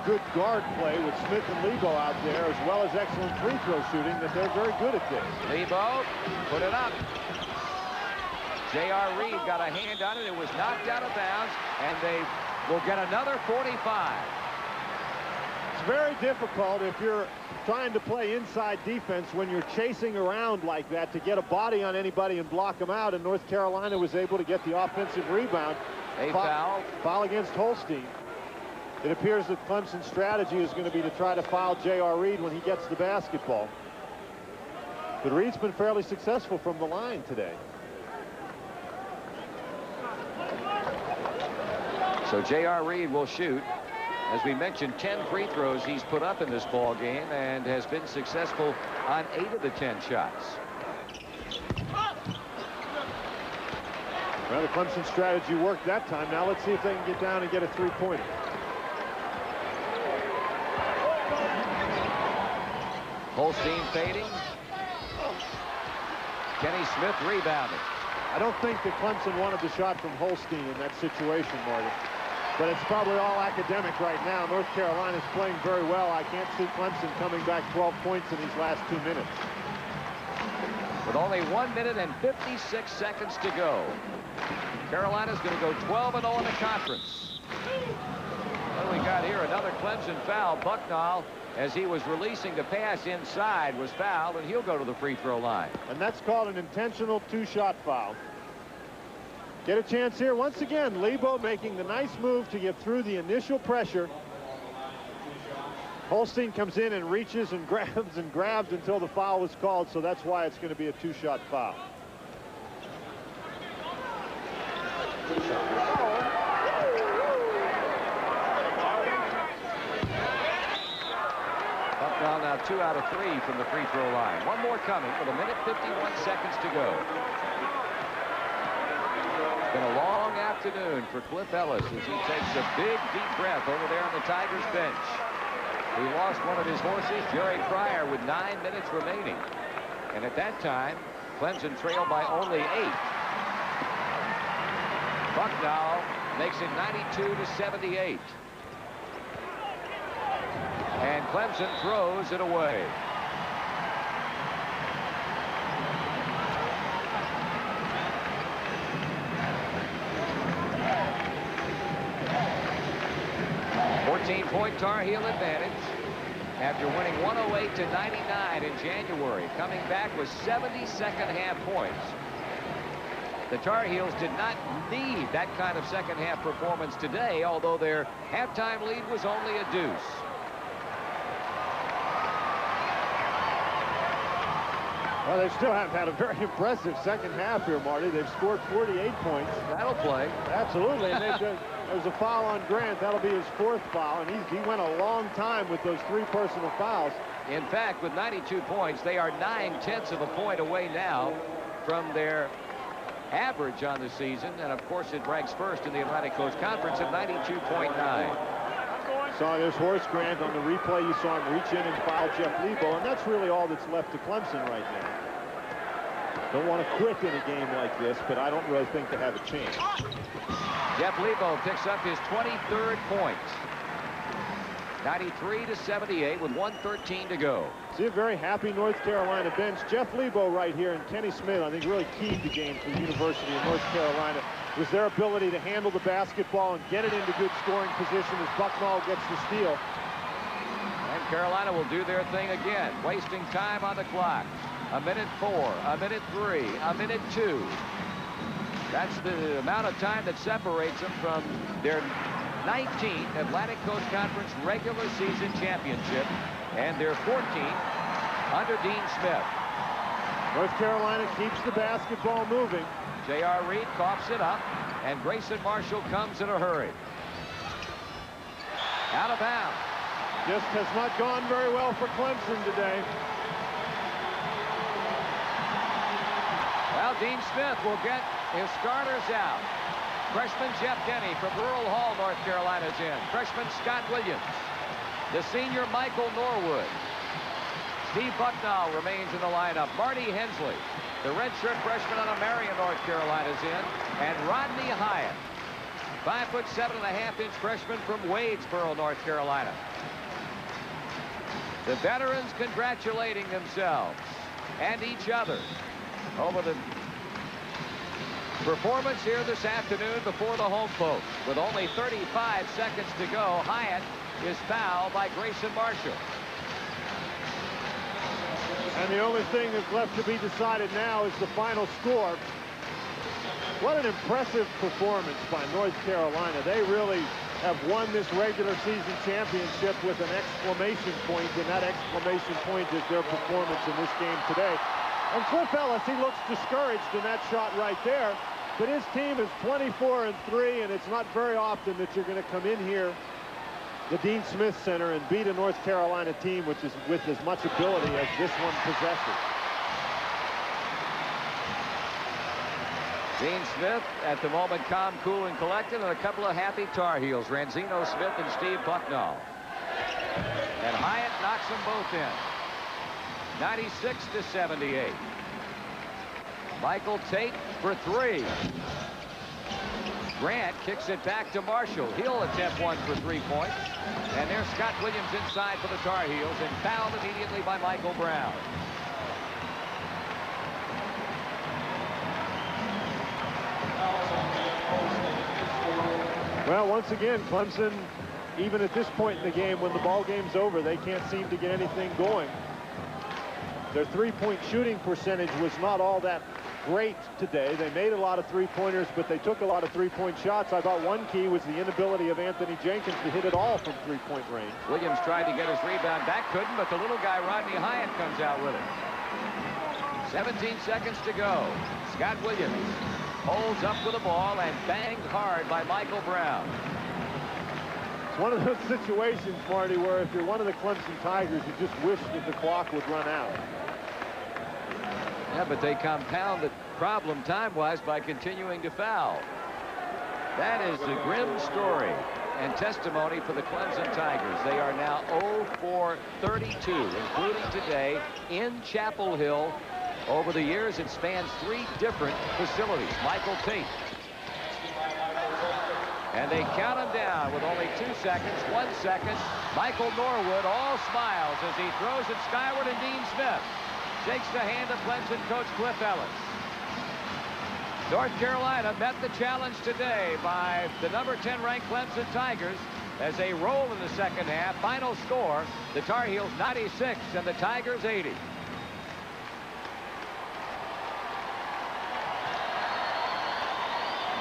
Speaker 2: good guard play with Smith and Lebo out there, as well as excellent free throw shooting, that they're very good at this.
Speaker 1: Lebo put it up. J.R. Reed got a hand on it. It was knocked out of bounds, and they will get another 45.
Speaker 2: It's very difficult if you're trying to play inside defense when you're chasing around like that to get a body on anybody and block them out, and North Carolina was able to get the offensive rebound.
Speaker 1: A foul.
Speaker 2: Foul against Holstein. It appears that Clemson's strategy is going to be to try to foul J.R. Reed when he gets the basketball. But Reed's been fairly successful from the line today.
Speaker 1: So J.R. Reed will shoot. As we mentioned, 10 free throws he's put up in this ball game and has been successful on 8 of the 10 shots.
Speaker 2: Well, the Clemson strategy worked that time. Now let's see if they can get down and get a three-pointer.
Speaker 1: Holstein fading. Kenny Smith rebounding.
Speaker 2: I don't think that Clemson wanted the shot from Holstein in that situation, Marty. But it's probably all academic right now. North Carolina's playing very well. I can't see Clemson coming back 12 points in these last 2 minutes.
Speaker 1: With only 1 minute and 56 seconds to go, Carolina's going to go 12-0 in the conference. What do we got here? Another Clemson foul. Bucknall, as he was releasing the pass inside, was fouled, and he'll go to the free throw line.
Speaker 2: And that's called an intentional two-shot foul. Get a chance here once again. Lebo making the nice move to get through the initial pressure. Holstein comes in and reaches and grabs until the foul was called, so that's why it's going to be a two-shot foul.
Speaker 1: Bucknall now 2 out of 3 from the free throw line. One more coming with 1 minute 51 seconds to go. It's been a long afternoon for Cliff Ellis as he takes a big, deep breath over there on the Tigers bench. He lost one of his horses, Jerry Pryor, with 9 minutes remaining. And at that time, Clemson trailed by only 8. Bucknall makes it 92-78. And Clemson throws it away. Point Tar Heel advantage after winning 108-99 in January, coming back with 70 second-half points. The Tar Heels did not need that kind of second-half performance today, although their halftime lead was only a deuce.
Speaker 2: Well, they still have had a very impressive second half here, Marty. They've scored 48 points.
Speaker 1: That'll play.
Speaker 2: Absolutely. And there's a foul on Grant. That'll be his 4th foul, and he went a long time with those 3 personal fouls.
Speaker 1: In fact, with 92 points, they are 9/10 of a point away now from their average on the season, and of course it ranks first in the Atlantic Coast Conference at 92.9.
Speaker 2: So there's Horace Grant on the replay. You saw him reach in and foul Jeff Lebo, and that's really all that's left to Clemson right now. Don't want to quit in a game like this, but I don't really think they have a chance.
Speaker 1: Jeff Lebo picks up his 23rd point. 93-78 with 1:13 to go.
Speaker 2: See a very happy North Carolina bench. Jeff Lebo right here and Kenny Smith, I think, really keyed the game for the University of North Carolina was their ability to handle the basketball and get it into good scoring position as Bucknall gets the steal.
Speaker 1: And Carolina will do their thing again, wasting time on the clock. 1 minute 4, 1 minute 3, 1 minute 2. That's the amount of time that separates them from their 19th Atlantic Coast Conference regular season championship and their 14th under Dean Smith.
Speaker 2: North Carolina keeps the basketball moving.
Speaker 1: J.R. Reed coughs it up, and Grayson Marshall comes in a hurry. Out of bounds.
Speaker 2: Just has not gone very well for Clemson today.
Speaker 1: Well, Dean Smith will get his starters out. Freshman Jeff Denny from Rural Hall, North Carolina's in. Freshman Scott Williams. The senior Michael Norwood. Steve Bucknall remains in the lineup. Marty Hensley, the redshirt freshman out of Marion, North Carolina's in. And Rodney Hyatt, 5'7.5" freshman from Wadesboro, North Carolina. The veterans congratulating themselves and each other over the performance here this afternoon before the home folks. With only 35 seconds to go, Hyatt is fouled by Grayson Marshall.
Speaker 2: And the only thing that's left to be decided now is the final score. What an impressive performance by North Carolina. They really have won this regular season championship with an exclamation point, and that exclamation point is their performance in this game today. And Cliff Ellis, he looks discouraged in that shot right there, but his team is 24-3, and it's not very often that you're going to come in here, the Dean Smith Center, and beat a North Carolina team which is with as much ability as this one possesses.
Speaker 1: Dean Smith at the moment calm, cool, and collected, and a couple of happy Tar Heels, Ranzino Smith and Steve Bucknall. And Hyatt knocks them both in. 96-78. Michael Tate for three. Grant kicks it back to Marshall. He'll attempt one for 3 points. And there's Scott Williams inside for the Tar Heels, and fouled immediately by Michael Brown.
Speaker 2: Well, once again, Clemson, even at this point in the game, when the ball game's over, they can't seem to get anything going. Their three-point shooting percentage was not all that great today. They made a lot of three-pointers, but they took a lot of three-point shots. I thought one key was the inability of Anthony Jenkins to hit it all from three-point range.
Speaker 1: Williams tried to get his rebound back, couldn't, but the little guy, Rodney Hyatt, comes out with it. 17 seconds to go. Scott Williams holds up with the ball and banged hard by Michael Brown.
Speaker 2: It's one of those situations, Marty, where if you're one of the Clemson Tigers, you just wish that the clock would run out.
Speaker 1: Yeah, but they compound the problem time-wise by continuing to foul. That is the grim story and testimony for the Clemson Tigers. They are now 0 for 32, including today in Chapel Hill. Over the years, it spans 3 different facilities. Michael Tate. And they count him down with only 2 seconds, 1 second. Michael Norwood all smiles as he throws it skyward, and Dean Smith shakes the hand of Clemson coach Cliff Ellis. North Carolina met the challenge today by the number 10 ranked Clemson Tigers as they roll in the second half. Final score, the Tar Heels 96 and the Tigers 80.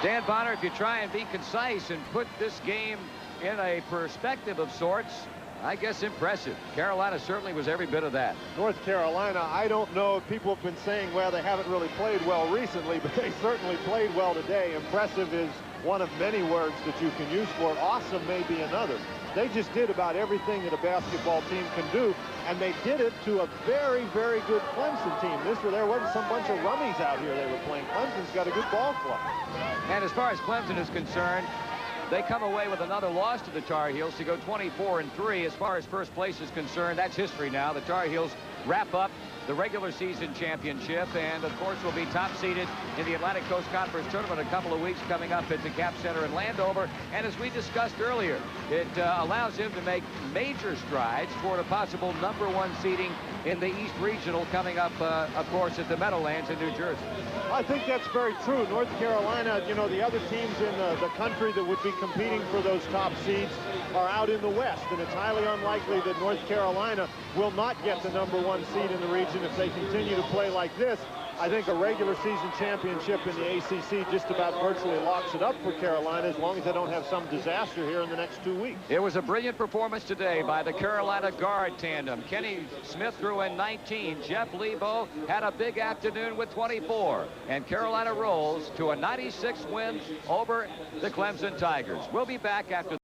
Speaker 1: Dan Bonner, if you try and be concise and put this game in a perspective of sorts, I guess impressive. Carolina certainly was every bit of that.
Speaker 2: North Carolina, I don't know if people have been saying, well, they haven't really played well recently, but they certainly played well today. Impressive is one of many words that you can use for it. Awesome may be another. They just did about everything that a basketball team can do, and they did it to a very, very good Clemson team. There wasn't some bunch of rummies out here they were playing. Clemson's got a good ball club.
Speaker 1: And as far as Clemson is concerned, they come away with another loss to the Tar Heels to go 24-3. As far as first place is concerned, that's history now. The Tar Heels wrap up the regular season championship, and of course will be top seeded in the Atlantic Coast Conference Tournament a couple of weeks coming up at the Cap Center in Landover. And as we discussed earlier, it allows him to make major strides toward a possible #1 seeding in the East Regional coming up, of course, at the Meadowlands in New Jersey.
Speaker 2: I think that's very true. North Carolina, you know, the other teams in the country that would be competing for those top seeds are out in the West, and it's highly unlikely that North Carolina will not get the #1 seed in the region if they continue to play like this. I think a regular season championship in the ACC just about virtually locks it up for Carolina as long as they don't have some disaster here in the next 2 weeks.
Speaker 1: It was a brilliant performance today by the Carolina guard tandem. Kenny Smith threw in 19. Jeff Lebo had a big afternoon with 24. And Carolina rolls to a 96 win over the Clemson Tigers. We'll be back after